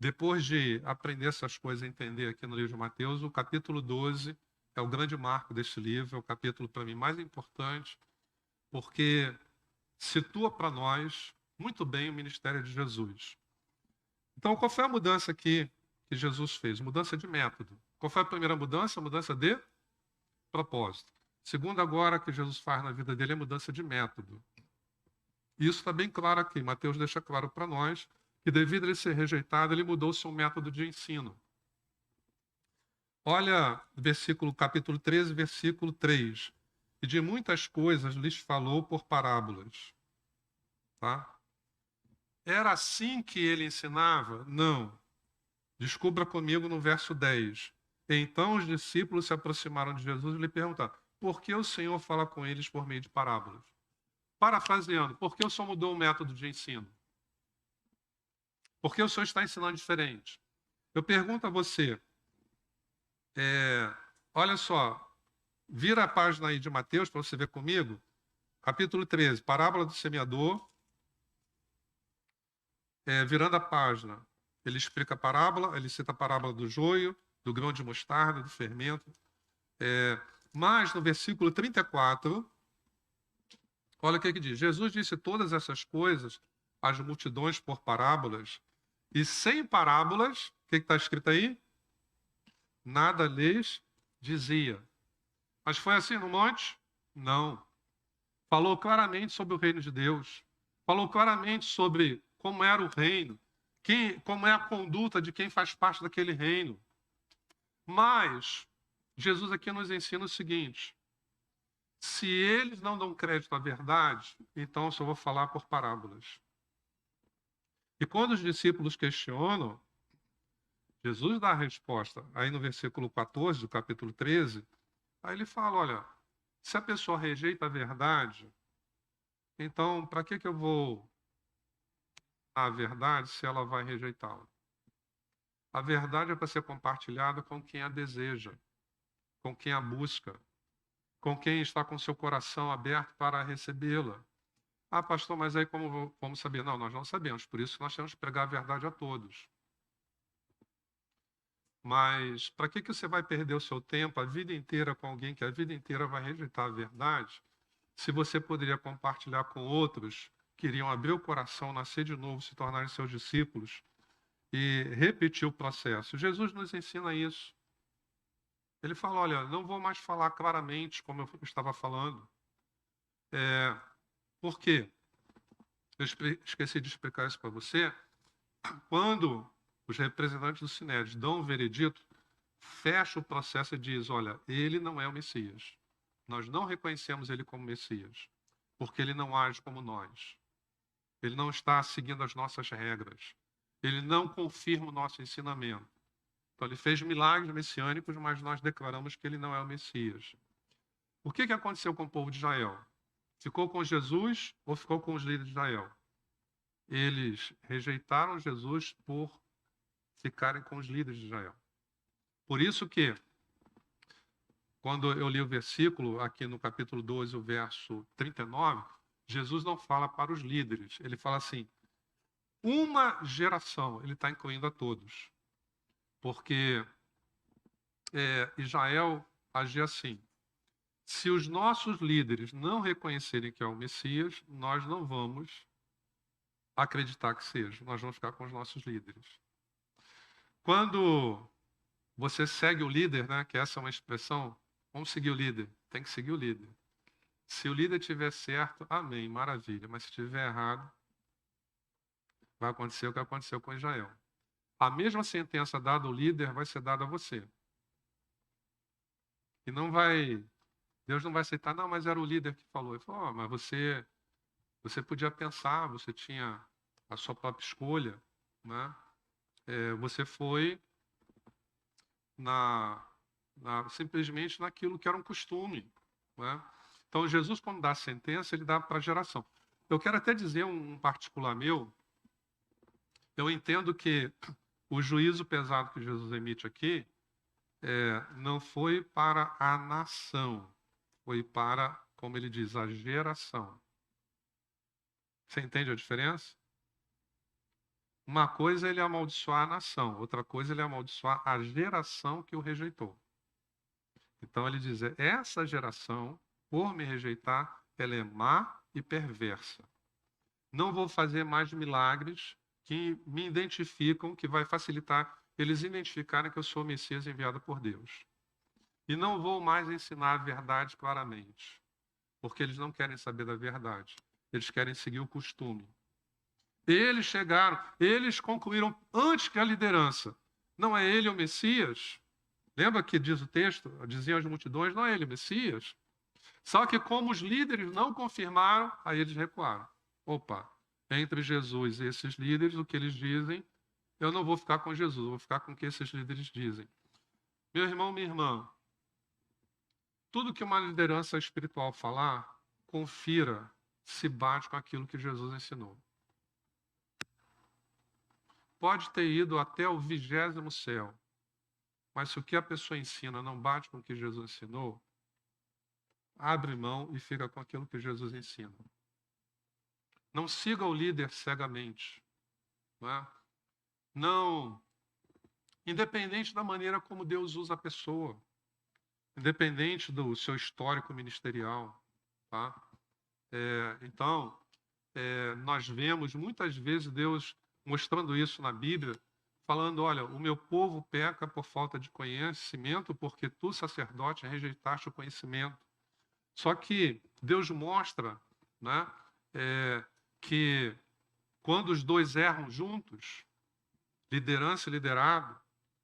depois de aprender essas coisas e entender aqui no livro de Mateus, o capítulo 12 é o grande marco desse livro, é o capítulo para mim mais importante, porque situa para nós muito bem o ministério de Jesus. Então, qual foi a mudança aqui que Jesus fez? Mudança de método. Qual foi a primeira mudança? Mudança de propósito. Segunda agora que Jesus faz na vida dele é mudança de método. Isso está bem claro aqui. Mateus deixa claro para nós que, devido a ele ser rejeitado, ele mudou seu método de ensino. Olha, capítulo 13, versículo 3. E de muitas coisas lhes falou por parábolas. Tá? Era assim que ele ensinava? Não. Descubra comigo no verso 10. Então os discípulos se aproximaram de Jesus e lhe perguntaram: por que o Senhor fala com eles por meio de parábolas? Parafraseando, por que o Senhor mudou o método de ensino? Por que o Senhor está ensinando diferente? Eu pergunto a você, olha só, vira a página aí de Mateus para você ver comigo, capítulo 13, parábola do semeador. Virando a página, ele explica a parábola, ele cita a parábola do joio, do grão de mostarda, do fermento. Mas no versículo 34, olha o que diz. Jesus disse todas essas coisas às multidões por parábolas, e sem parábolas, o que está escrito aí? Nada lhes dizia. Mas foi assim no monte? Não. Falou claramente sobre o reino de Deus. Falou claramente sobre como era o reino, como é a conduta de quem faz parte daquele reino. Mas Jesus aqui nos ensina o seguinte: se eles não dão crédito à verdade, então eu só vou falar por parábolas. E quando os discípulos questionam, Jesus dá a resposta. Aí no versículo 14 do capítulo 13, aí ele fala, olha, se a pessoa rejeita a verdade, então para que eu vou a verdade se ela vai rejeitá-la? A verdade é para ser compartilhada com quem a deseja, com quem a busca, com quem está com seu coração aberto para recebê-la. Ah, pastor, mas aí como vamos saber? Não, nós não sabemos, por isso que nós temos que pregar a verdade a todos. Mas para que você vai perder o seu tempo a vida inteira com alguém que a vida inteira vai rejeitar a verdade, se você poderia compartilhar com outros que iriam abrir o coração, nascer de novo, se tornarem seus discípulos e repetir o processo? Jesus nos ensina isso. Ele fala, olha, não vou mais falar claramente como eu estava falando. Por quê? Eu esqueci de explicar isso para você. Quando os representantes do Sinédrio dão um veredito, fecha o processo e diz, olha, ele não é o Messias. Nós não reconhecemos ele como Messias, porque ele não age como nós. Ele não está seguindo as nossas regras. Ele não confirma o nosso ensinamento. Então, ele fez milagres messiânicos, mas nós declaramos que ele não é o Messias. O que aconteceu com o povo de Israel? Ficou com Jesus ou ficou com os líderes de Israel? Eles rejeitaram Jesus por ficarem com os líderes de Israel. Por isso que, quando eu li o versículo, aqui no capítulo 12, o verso 39, Jesus não fala para os líderes. Ele fala assim, uma geração, ele está incluindo a todos. Porque Israel agia assim. Se os nossos líderes não reconhecerem que é o Messias, nós não vamos acreditar que seja. Nós vamos ficar com os nossos líderes. Quando você segue o líder, né, que essa é uma expressão, vamos seguir o líder, tem que seguir o líder. Se o líder estiver certo, amém, maravilha. Mas se estiver errado, vai acontecer o que aconteceu com Israel. A mesma sentença dada ao líder vai ser dada a você. E Deus não vai aceitar, não, mas era o líder que falou. Ele falou, mas você podia pensar, você tinha a sua própria escolha, né? Você foi simplesmente naquilo que era um costume, né? Então, Jesus, quando dá a sentença, ele dá para a geração. Eu quero até dizer um particular meu, eu entendo que o juízo pesado que Jesus emite aqui não foi para a nação, foi para, como ele diz, a geração. Você entende a diferença? Uma coisa é ele amaldiçoar a nação, outra coisa é ele amaldiçoar a geração que o rejeitou. Então ele diz, essa geração, por me rejeitar, ela é má e perversa. Não vou fazer mais milagres que me identificam, que vai facilitar eles identificarem que eu sou o Messias enviado por Deus. E não vou mais ensinar a verdade claramente, porque eles não querem saber da verdade. Eles querem seguir o costume. Eles chegaram, eles concluíram antes que a liderança. Não é ele o Messias? Lembra que diz o texto? Diziam as multidões, não é ele o Messias? Só que como os líderes não confirmaram, aí eles recuaram. Opa, entre Jesus e esses líderes, o que eles dizem, eu não vou ficar com Jesus, eu vou ficar com o que esses líderes dizem. Meu irmão, minha irmã, tudo que uma liderança espiritual falar, confira se bate com aquilo que Jesus ensinou. Pode ter ido até o 20º céu, mas se o que a pessoa ensina não bate com o que Jesus ensinou, abre mão e fica com aquilo que Jesus ensina. Não siga o líder cegamente. Não é? Não, independente da maneira como Deus usa a pessoa, independente do seu histórico ministerial. Tá? Então, nós vemos muitas vezes Deus mostrando isso na Bíblia, falando, olha, o meu povo peca por falta de conhecimento, porque tu, sacerdote, rejeitaste o conhecimento. Só que Deus mostra, né, que quando os dois erram juntos, liderança e liderado,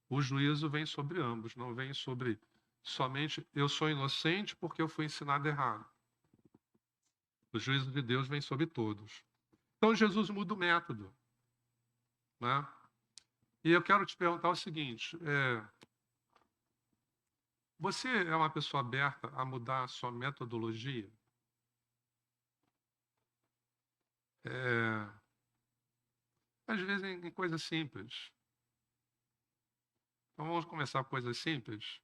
o juízo vem sobre ambos, não vem sobre somente eu sou inocente porque eu fui ensinado errado. O juízo de Deus vem sobre todos. Então Jesus muda o método. Né? E eu quero te perguntar o seguinte, você é uma pessoa aberta a mudar a sua metodologia? Às vezes em coisas simples. Então vamos começar com coisas simples.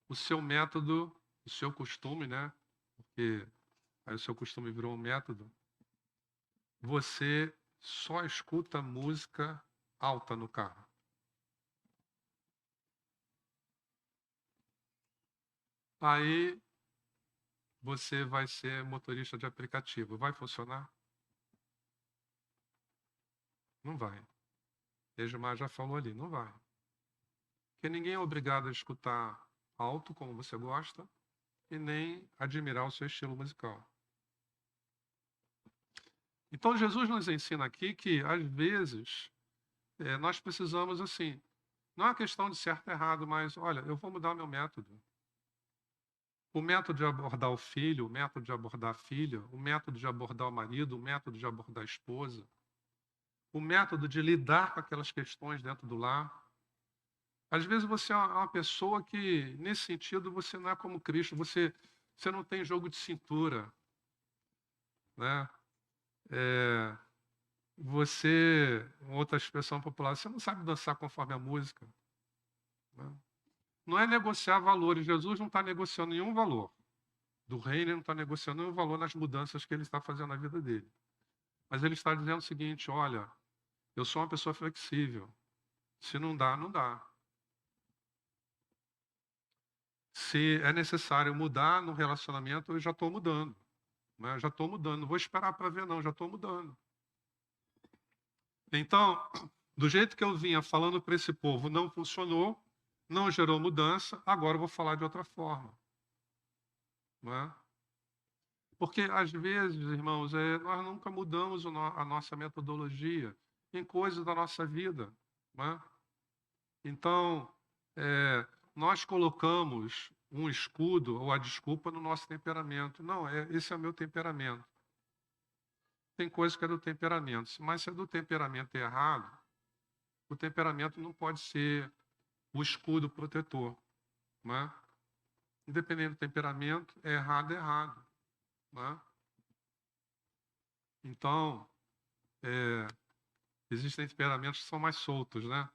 O seu método, o seu costume, né? Porque aí o seu costume virou um método. Você só escuta música alta no carro. Aí você vai ser motorista de aplicativo. Vai funcionar? Não vai. Edmar já falou ali, não vai. Porque ninguém é obrigado a escutar alto como você gosta e nem admirar o seu estilo musical. Então Jesus nos ensina aqui que às vezes nós precisamos assim, não é uma questão de certo e errado, mas olha, eu vou mudar o meu método. O método de abordar o filho, o método de abordar a filha, o método de abordar o marido, o método de abordar a esposa, o método de lidar com aquelas questões dentro do lar. Às vezes você é uma pessoa que, nesse sentido, você não é como Cristo, você não tem jogo de cintura. Né? Outra expressão popular, você não sabe dançar conforme a música. Né? Não é negociar valores. Jesus não está negociando nenhum valor. Do reino, ele não está negociando nenhum valor nas mudanças que ele está fazendo na vida dele. Mas ele está dizendo o seguinte, olha, eu sou uma pessoa flexível. Se não dá, não dá. Se é necessário mudar no relacionamento, eu já estou mudando. Né? Já estou mudando. Não vou esperar para ver, não. Já estou mudando. Então, do jeito que eu vinha falando para esse povo, não funcionou, não gerou mudança, agora eu vou falar de outra forma. Não é? Porque, às vezes, irmãos, nós nunca mudamos a nossa metodologia em coisas da nossa vida. Não é? Então, nós colocamos um escudo ou a desculpa no nosso temperamento. Não, esse é o meu temperamento. Tem coisa que é do temperamento, mas se é do temperamento errado, o temperamento não pode ser o escudo protetor. Né? Independente do temperamento, é errado. Né? Então, existem temperamentos que são mais soltos. Né?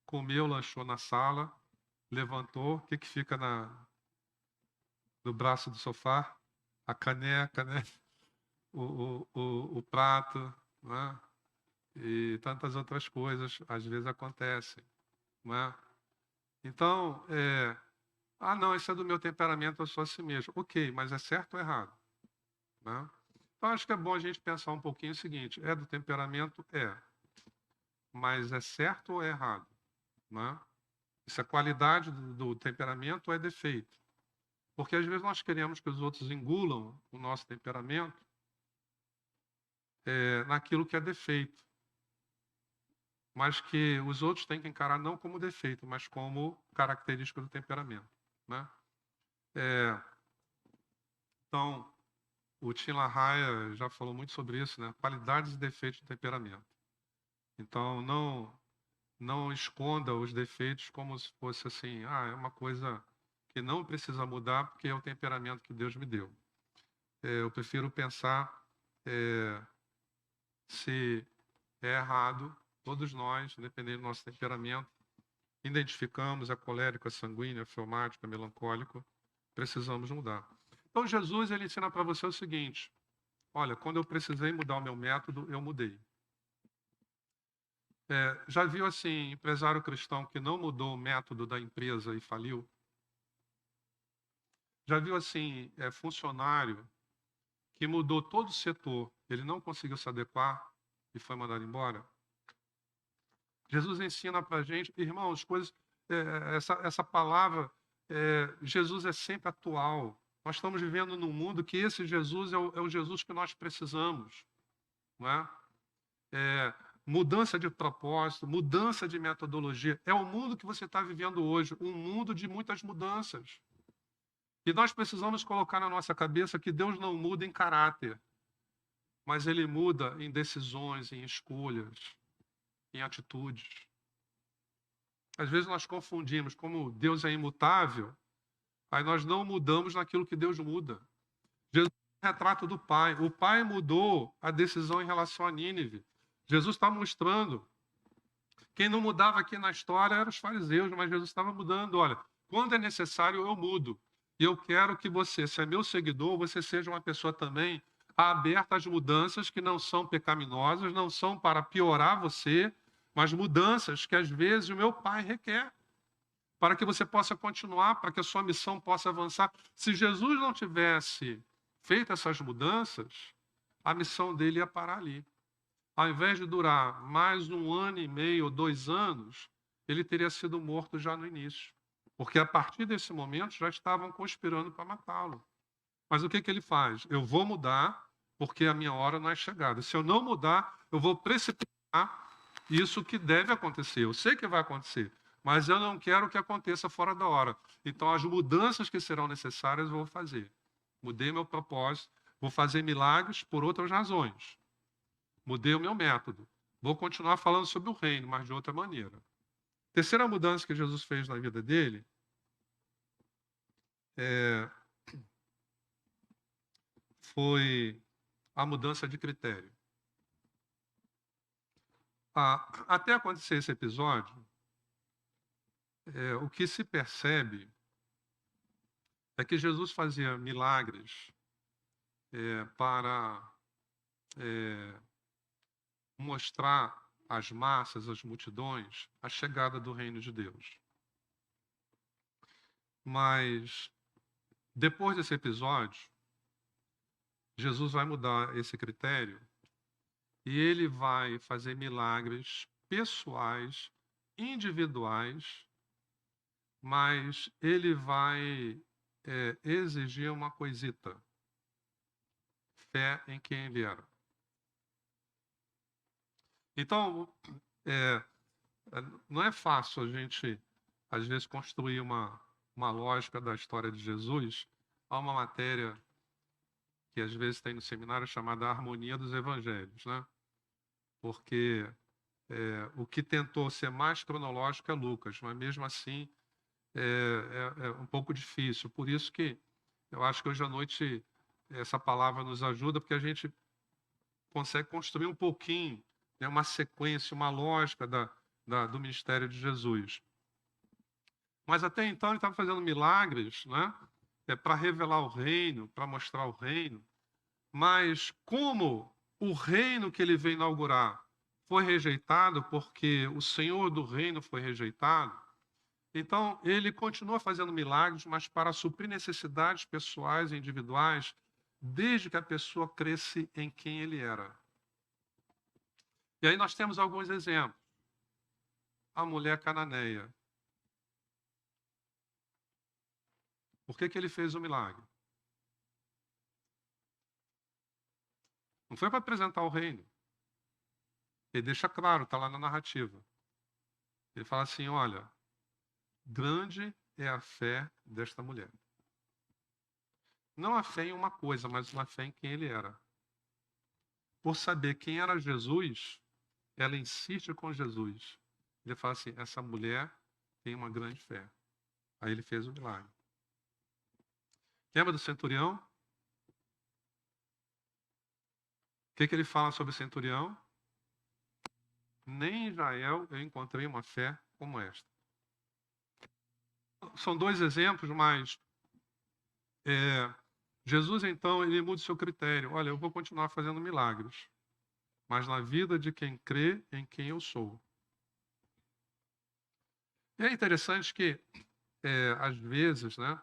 Comeu, lanchou na sala, levantou, o que fica no braço do sofá? A caneca, né? o prato, né? E tantas outras coisas, às vezes acontecem. Né? Então, não, isso é do meu temperamento, eu sou assim mesmo. Ok, mas é certo ou errado? Né? Então, acho que é bom a gente pensar um pouquinho o seguinte, é do temperamento? É. Mas é certo ou é errado? Né? Isso é qualidade do temperamento ou é defeito? Porque às vezes nós queremos que os outros engulam o nosso temperamento naquilo que é defeito, mas que os outros têm que encarar não como defeito, mas como característica do temperamento, né? Então, o Tim LaHaye já falou muito sobre isso, né? Qualidades e defeitos do temperamento. Então, não esconda os defeitos como se fosse assim, é uma coisa que não precisa mudar porque é o temperamento que Deus me deu. Eu prefiro pensar se é errado, todos nós, independente do nosso temperamento, identificamos, é colérico, é sanguíneo, é fleumático, é melancólico, precisamos mudar. Então, Jesus, ele ensina para você o seguinte, olha, quando eu precisei mudar o meu método, eu mudei. Já viu, assim, empresário cristão que não mudou o método da empresa e faliu? Já viu, assim, funcionário que mudou todo o setor, ele não conseguiu se adequar e foi mandado embora? Jesus ensina para a gente, irmãos, coisas, essa palavra, Jesus é sempre atual. Nós estamos vivendo num mundo que esse Jesus é o Jesus que nós precisamos, não é? Mudança de propósito, mudança de metodologia. É o mundo que você está vivendo hoje, um mundo de muitas mudanças. E nós precisamos colocar na nossa cabeça que Deus não muda em caráter, mas Ele muda em decisões, em escolhas, em atitudes. Às vezes nós confundimos, como Deus é imutável, aí nós não mudamos naquilo que Deus muda. Jesus é o retrato do Pai. O Pai mudou a decisão em relação a Nínive. Jesus está mostrando. Quem não mudava aqui na história eram os fariseus, mas Jesus estava mudando. Olha, quando é necessário, eu mudo. E eu quero que você, se é meu seguidor, você seja uma pessoa também aberta às mudanças que não são pecaminosas, não são para piorar você, mas mudanças que às vezes o meu Pai requer, para que você possa continuar, para que a sua missão possa avançar. Se Jesus não tivesse feito essas mudanças, a missão dele ia parar ali. Ao invés de durar mais 1 ano e meio ou 2 anos, ele teria sido morto já no início. Porque a partir desse momento já estavam conspirando para matá-lo. Mas o que ele faz? Eu vou mudar porque a minha hora não é chegada. Se eu não mudar, eu vou precipitar isso que deve acontecer. Eu sei que vai acontecer, mas eu não quero que aconteça fora da hora. Então, as mudanças que serão necessárias eu vou fazer. Mudei meu propósito, vou fazer milagres por outras razões. Mudei o meu método. Vou continuar falando sobre o reino, mas de outra maneira. Terceira mudança que Jesus fez na vida dele foi a mudança de critério. Até acontecer esse episódio, o que se percebe é que Jesus fazia milagres para mostrar às massas, às multidões, a chegada do reino de Deus. Mas, depois desse episódio, Jesus vai mudar esse critério e ele vai fazer milagres pessoais, individuais, mas ele vai exigir uma coisita: fé em quem ele era. Então, não é fácil a gente, às vezes, construir uma lógica da história de Jesus. Há uma matéria que às vezes tem no seminário chamada Harmonia dos Evangelhos, né? Porque o que tentou ser mais cronológico é Lucas, mas mesmo assim é um pouco difícil. Por isso que eu acho que hoje à noite essa palavra nos ajuda, porque a gente consegue construir um pouquinho, né, uma sequência, uma lógica do ministério de Jesus. Mas até então ele estava fazendo milagres, né? Para revelar o reino, para mostrar o reino. Mas como o reino que ele veio inaugurar foi rejeitado, porque o Senhor do reino foi rejeitado, então ele continua fazendo milagres, mas para suprir necessidades pessoais e individuais, desde que a pessoa cresce em quem ele era. E aí nós temos alguns exemplos. A mulher cananeia. Por que ele fez o milagre? Não foi para apresentar o reino. Ele deixa claro, está lá na narrativa. Ele fala assim, olha, grande é a fé desta mulher. Não a fé em uma coisa, mas uma fé em quem ele era. Por saber quem era Jesus, ela insiste com Jesus. Ele fala assim, essa mulher tem uma grande fé. Aí ele fez o milagre. Lembra do centurião? O que ele fala sobre o centurião? Nem em Israel eu encontrei uma fé como esta. São dois exemplos, mas Jesus, então, ele muda o seu critério. Olha, eu vou continuar fazendo milagres, mas na vida de quem crê em quem eu sou. E é interessante que, às vezes, né,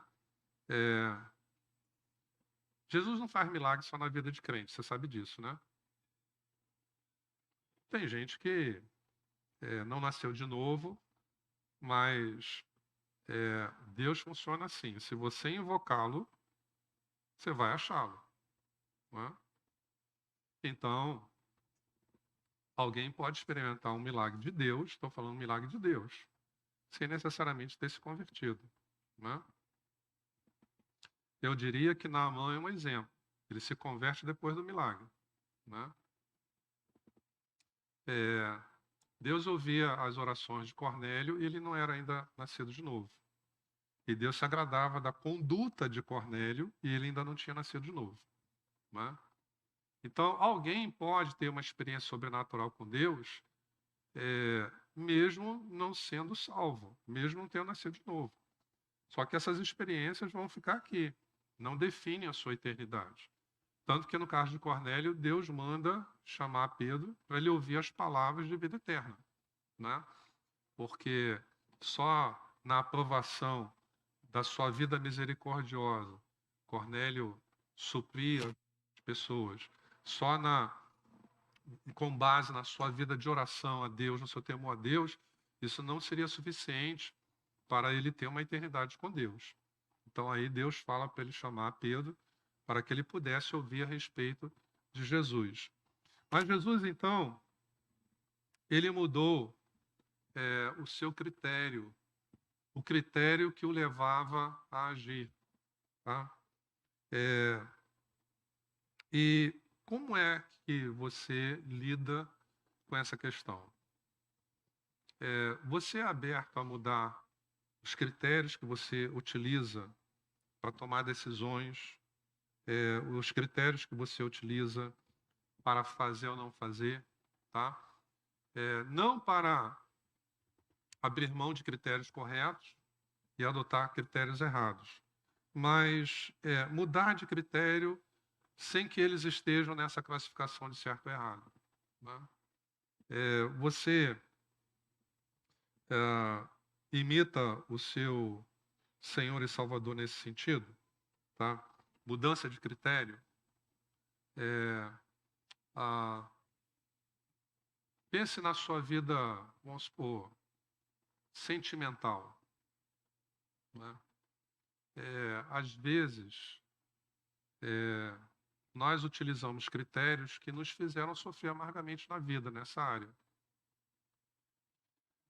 Jesus não faz milagres só na vida de crente, você sabe disso, né? Tem gente que não nasceu de novo, mas Deus funciona assim. Se você invocá-lo, você vai achá-lo. Não é? Então, alguém pode experimentar um milagre de Deus, estou falando um milagre de Deus, sem necessariamente ter se convertido. Né? Eu diria que Naamã é um exemplo. Ele se converte depois do milagre. Né? Deus ouvia as orações de Cornélio e ele não era ainda nascido de novo. E Deus se agradava da conduta de Cornélio e ele ainda não tinha nascido de novo. Né? Então, alguém pode ter uma experiência sobrenatural com Deus, mesmo não sendo salvo, mesmo não tendo nascido de novo. Só que essas experiências vão ficar aqui, não definem a sua eternidade. Tanto que no caso de Cornélio, Deus manda chamar Pedro para ele ouvir as palavras de vida eterna. Né? Porque só na aprovação da sua vida misericordiosa, Cornélio supria as pessoas. Só com base na sua vida de oração a Deus, no seu temor a Deus, isso não seria suficiente para ele ter uma eternidade com Deus. Então aí Deus fala para ele chamar Pedro para que ele pudesse ouvir a respeito de Jesus. Mas Jesus, então, ele mudou o seu critério, o critério que o levava a agir. Tá? E como é que você lida com essa questão? Você é aberto a mudar os critérios que você utiliza para tomar decisões, os critérios que você utiliza para fazer ou não fazer, tá? Não para abrir mão de critérios corretos e adotar critérios errados, mas mudar de critério sem que eles estejam nessa classificação de certo ou errado. Né? Você imita o seu Senhor e Salvador nesse sentido? Tá? Mudança de critério. Pense na sua vida, vamos supor, sentimental. Né? Às vezes, nós utilizamos critérios que nos fizeram sofrer amargamente na vida, nessa área.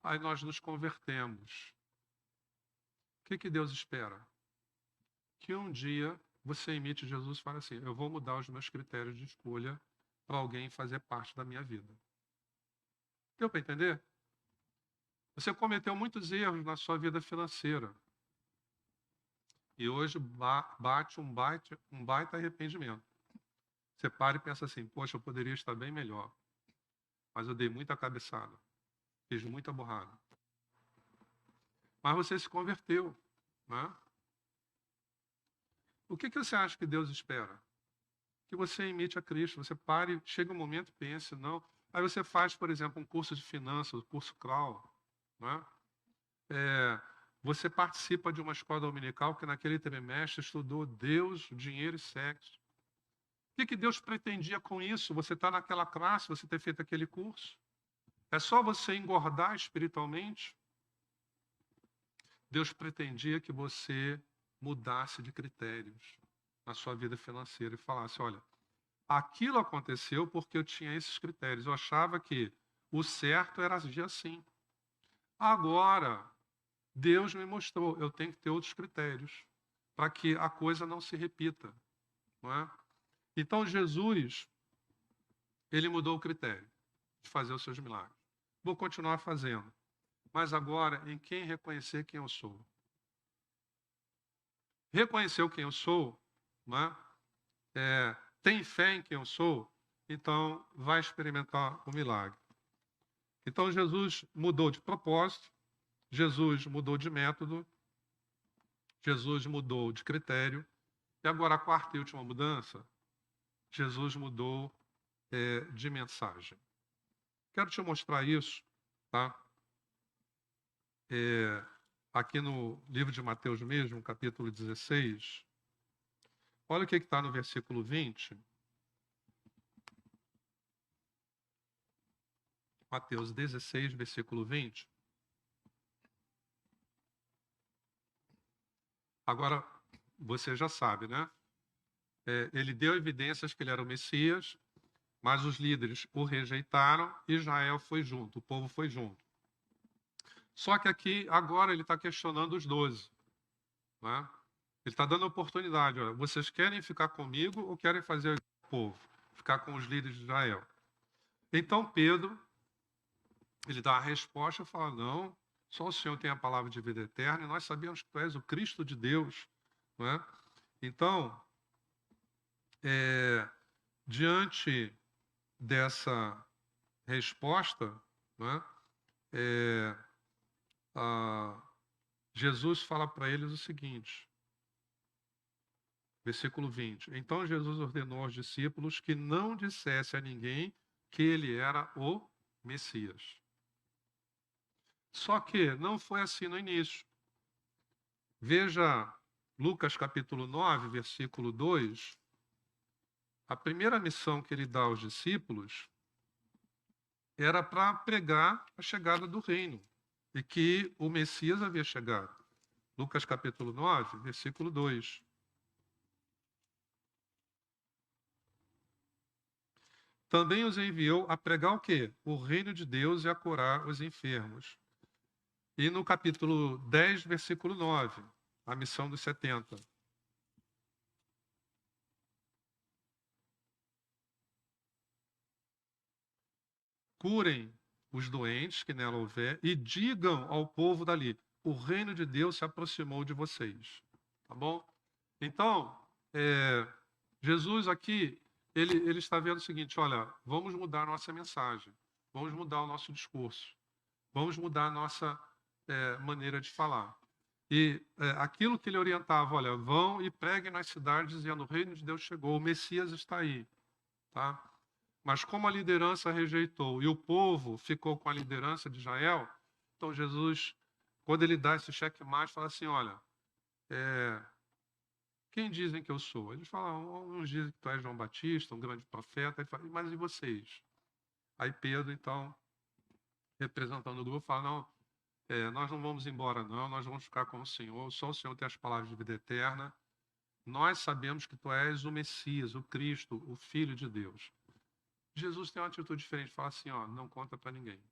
Aí nós nos convertemos. O que Deus espera? Que um dia você imite Jesus e fale assim, eu vou mudar os meus critérios de escolha para alguém fazer parte da minha vida. Deu para entender? Você cometeu muitos erros na sua vida financeira. E hoje bate um baita arrependimento. Você para e pensa assim, poxa, eu poderia estar bem melhor. Mas eu dei muita cabeçada. Fiz muita burrada. Mas você se converteu. Né? O que você acha que Deus espera? Que você imite a Cristo. Você pare, chega um momento e pense, não. Aí você faz, por exemplo, um curso de finanças, o curso CRAW. Né? Você participa de uma escola dominical que naquele trimestre estudou Deus, dinheiro e sexo. O que Deus pretendia com isso? Você está naquela classe, você ter feito aquele curso? É só você engordar espiritualmente? Deus pretendia que você mudasse de critérios na sua vida financeira e falasse, olha, aquilo aconteceu porque eu tinha esses critérios. Eu achava que o certo era agir assim. Agora, Deus me mostrou, eu tenho que ter outros critérios para que a coisa não se repita, não é? Então, Jesus, ele mudou o critério de fazer os seus milagres. Vou continuar fazendo, mas agora em quem reconhecer quem eu sou. Reconheceu quem eu sou, não é? Tem fé em quem eu sou, então vai experimentar o milagre. Então, Jesus mudou de propósito, Jesus mudou de método, Jesus mudou de critério, e agora a quarta e última mudança, Jesus mudou de mensagem. Quero te mostrar isso, tá? Aqui no livro de Mateus mesmo, capítulo 16. Olha o que está no versículo 20. Mateus 16, versículo 20. Agora, você já sabe, né? Ele deu evidências que ele era o Messias, mas os líderes o rejeitaram e Israel foi junto, o povo foi junto. Só que aqui, agora, ele está questionando os 12. Né? Ele está dando a oportunidade. Olha, vocês querem ficar comigo ou querem fazer o povo? Ficar com os líderes de Israel. Então, Pedro, ele dá a resposta e fala, não, só o Senhor tem a palavra de vida eterna e nós sabemos que tu és o Cristo de Deus. Não é? Então, diante dessa resposta, né, Jesus fala para eles o seguinte, versículo 20. Então Jesus ordenou aos discípulos que não dissesse a ninguém que ele era o Messias. Só que não foi assim no início. Veja Lucas capítulo 9, versículo 2. A primeira missão que ele dá aos discípulos era para pregar a chegada do reino e que o Messias havia chegado. Lucas capítulo 9, versículo 2. Também os enviou a pregar o quê? O reino de Deus e a curar os enfermos. E no capítulo 10, versículo 9, a missão dos 70. Curem os doentes que nela houver e digam ao povo dali, o reino de Deus se aproximou de vocês. Tá bom? Então, Jesus aqui, ele está vendo o seguinte, olha, vamos mudar a nossa mensagem, vamos mudar o nosso discurso, vamos mudar a nossa maneira de falar. E aquilo que ele orientava, olha, vão e preguem nas cidades dizendo, o reino de Deus chegou, o Messias está aí. Tá? Mas como a liderança rejeitou e o povo ficou com a liderança de Israel, então Jesus, quando ele dá esse checkmate, fala assim, olha, quem dizem que eu sou? Eles falam, uns dizem que tu és João Batista, um grande profeta, mas e vocês? Aí Pedro, então, representando o grupo, fala, não, nós não vamos embora não, nós vamos ficar com o Senhor, só o Senhor tem as palavras de vida eterna. Nós sabemos que tu és o Messias, o Cristo, o Filho de Deus. Jesus tem uma atitude diferente, fala assim, ó, não conta para ninguém.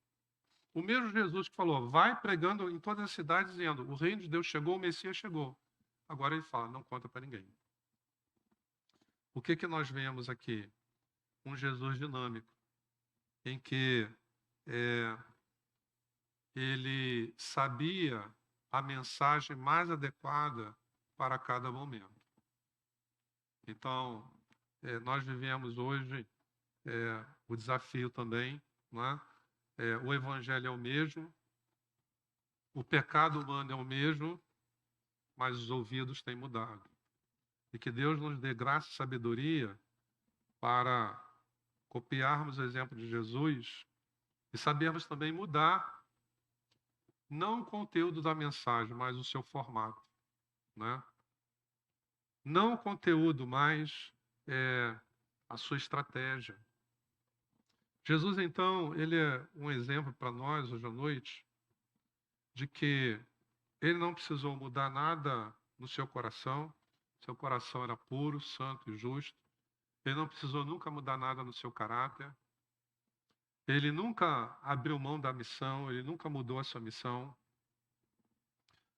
O mesmo Jesus que falou, vai pregando em todas as cidades dizendo, o reino de Deus chegou, o Messias chegou. Agora ele fala, não conta para ninguém. O que nós vemos aqui? Um Jesus dinâmico, em que ele sabia a mensagem mais adequada para cada momento. Então, nós vivemos hoje o desafio também, não é? O evangelho é o mesmo, o pecado humano é o mesmo, mas os ouvidos têm mudado. E que Deus nos dê graça e sabedoria para copiarmos o exemplo de Jesus e sabermos também mudar não o conteúdo da mensagem, mas o seu formato, né? Não o conteúdo, mas a sua estratégia. Jesus, então, ele é um exemplo para nós hoje à noite de que ele não precisou mudar nada no seu coração. Seu coração era puro, santo e justo. Ele não precisou nunca mudar nada no seu caráter. Ele nunca abriu mão da missão, ele nunca mudou a sua missão.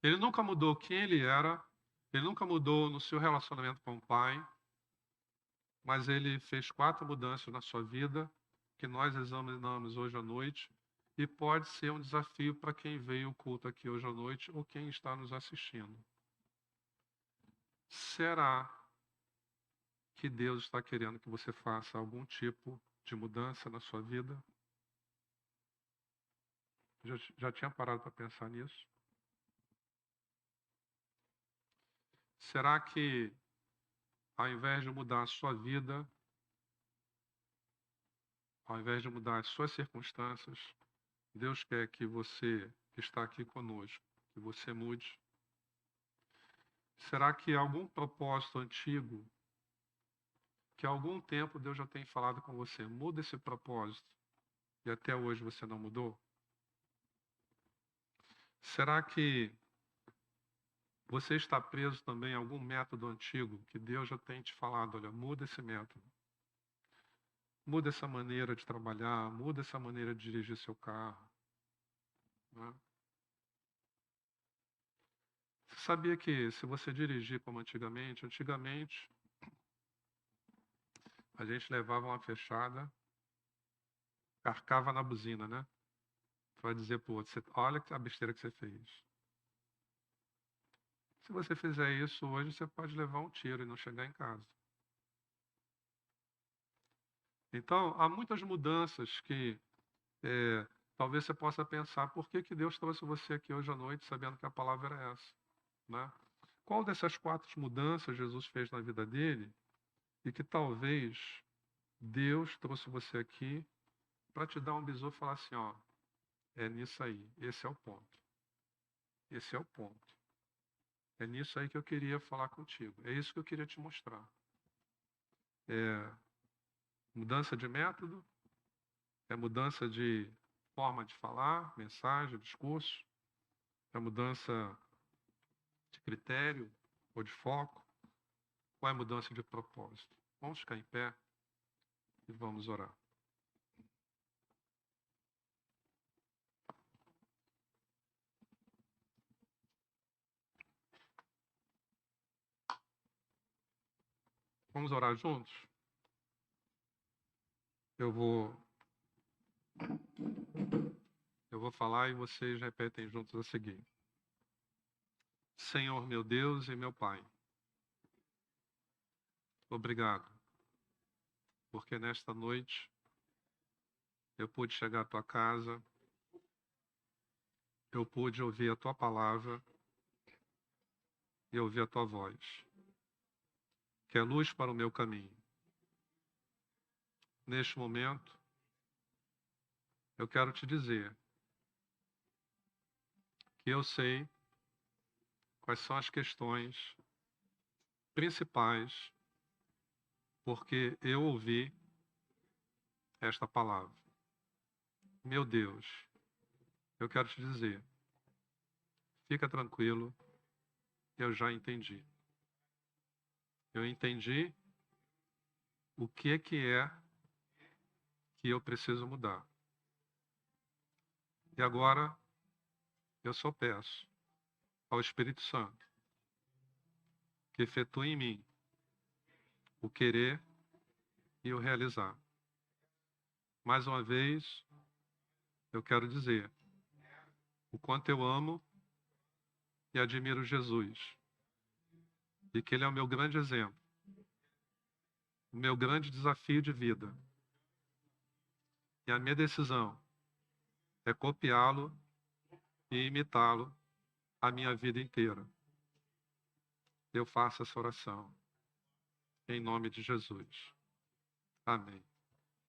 Ele nunca mudou quem ele era, ele nunca mudou no seu relacionamento com o Pai, mas ele fez 4 mudanças na sua vida, que nós examinamos hoje à noite, e pode ser um desafio para quem veio o culto aqui hoje à noite ou quem está nos assistindo. Será que Deus está querendo que você faça algum tipo de mudança na sua vida? Já tinha parado para pensar nisso? Será que, ao invés de mudar a sua vida, ao invés de mudar as suas circunstâncias, Deus quer que você, que está aqui conosco, que você mude? Será que algum propósito antigo, que há algum tempo Deus já tem falado com você, muda esse propósito e até hoje você não mudou? Será que você está preso também a algum método antigo que Deus já tem te falado, olha, muda esse método. Muda essa maneira de trabalhar, muda essa maneira de dirigir seu carro. Né? Você sabia que se você dirigir como antigamente a gente levava uma fechada, carcava na buzina, né? Para dizer para o outro, olha a besteira que você fez. Se você fizer isso hoje, você pode levar um tiro e não chegar em casa. Então, há muitas mudanças que talvez você possa pensar, por que Deus trouxe você aqui hoje à noite, sabendo que a palavra era essa? Né? Qual dessas 4 mudanças Jesus fez na vida dele e que talvez Deus trouxe você aqui para te dar um bisu e falar assim, ó, é nisso aí, esse é o ponto. Esse é o ponto. É nisso aí que eu queria falar contigo. É isso que eu queria te mostrar. É mudança de método, é mudança de forma de falar, mensagem, discurso, é mudança de critério ou de foco, ou é mudança de propósito. Vamos ficar em pé e vamos orar. Vamos orar juntos? Eu vou falar e vocês repetem juntos a seguir. Senhor meu Deus e meu Pai, obrigado, porque nesta noite eu pude chegar à tua casa, eu pude ouvir a tua palavra e ouvir a tua voz, que é luz para o meu caminho. Neste momento, eu quero te dizer que eu sei quais são as questões principais porque eu ouvi esta palavra. Meu Deus, eu quero te dizer, fica tranquilo, eu já entendi. Eu entendi o que é que eu preciso mudar. E agora, eu só peço ao Espírito Santo que efetue em mim o querer e o realizar. Mais uma vez, eu quero dizer o quanto eu amo e admiro Jesus. E que Ele é o meu grande exemplo, o meu grande desafio de vida. E a minha decisão é copiá-lo e imitá-lo a minha vida inteira. Eu faço essa oração em nome de Jesus. Amém.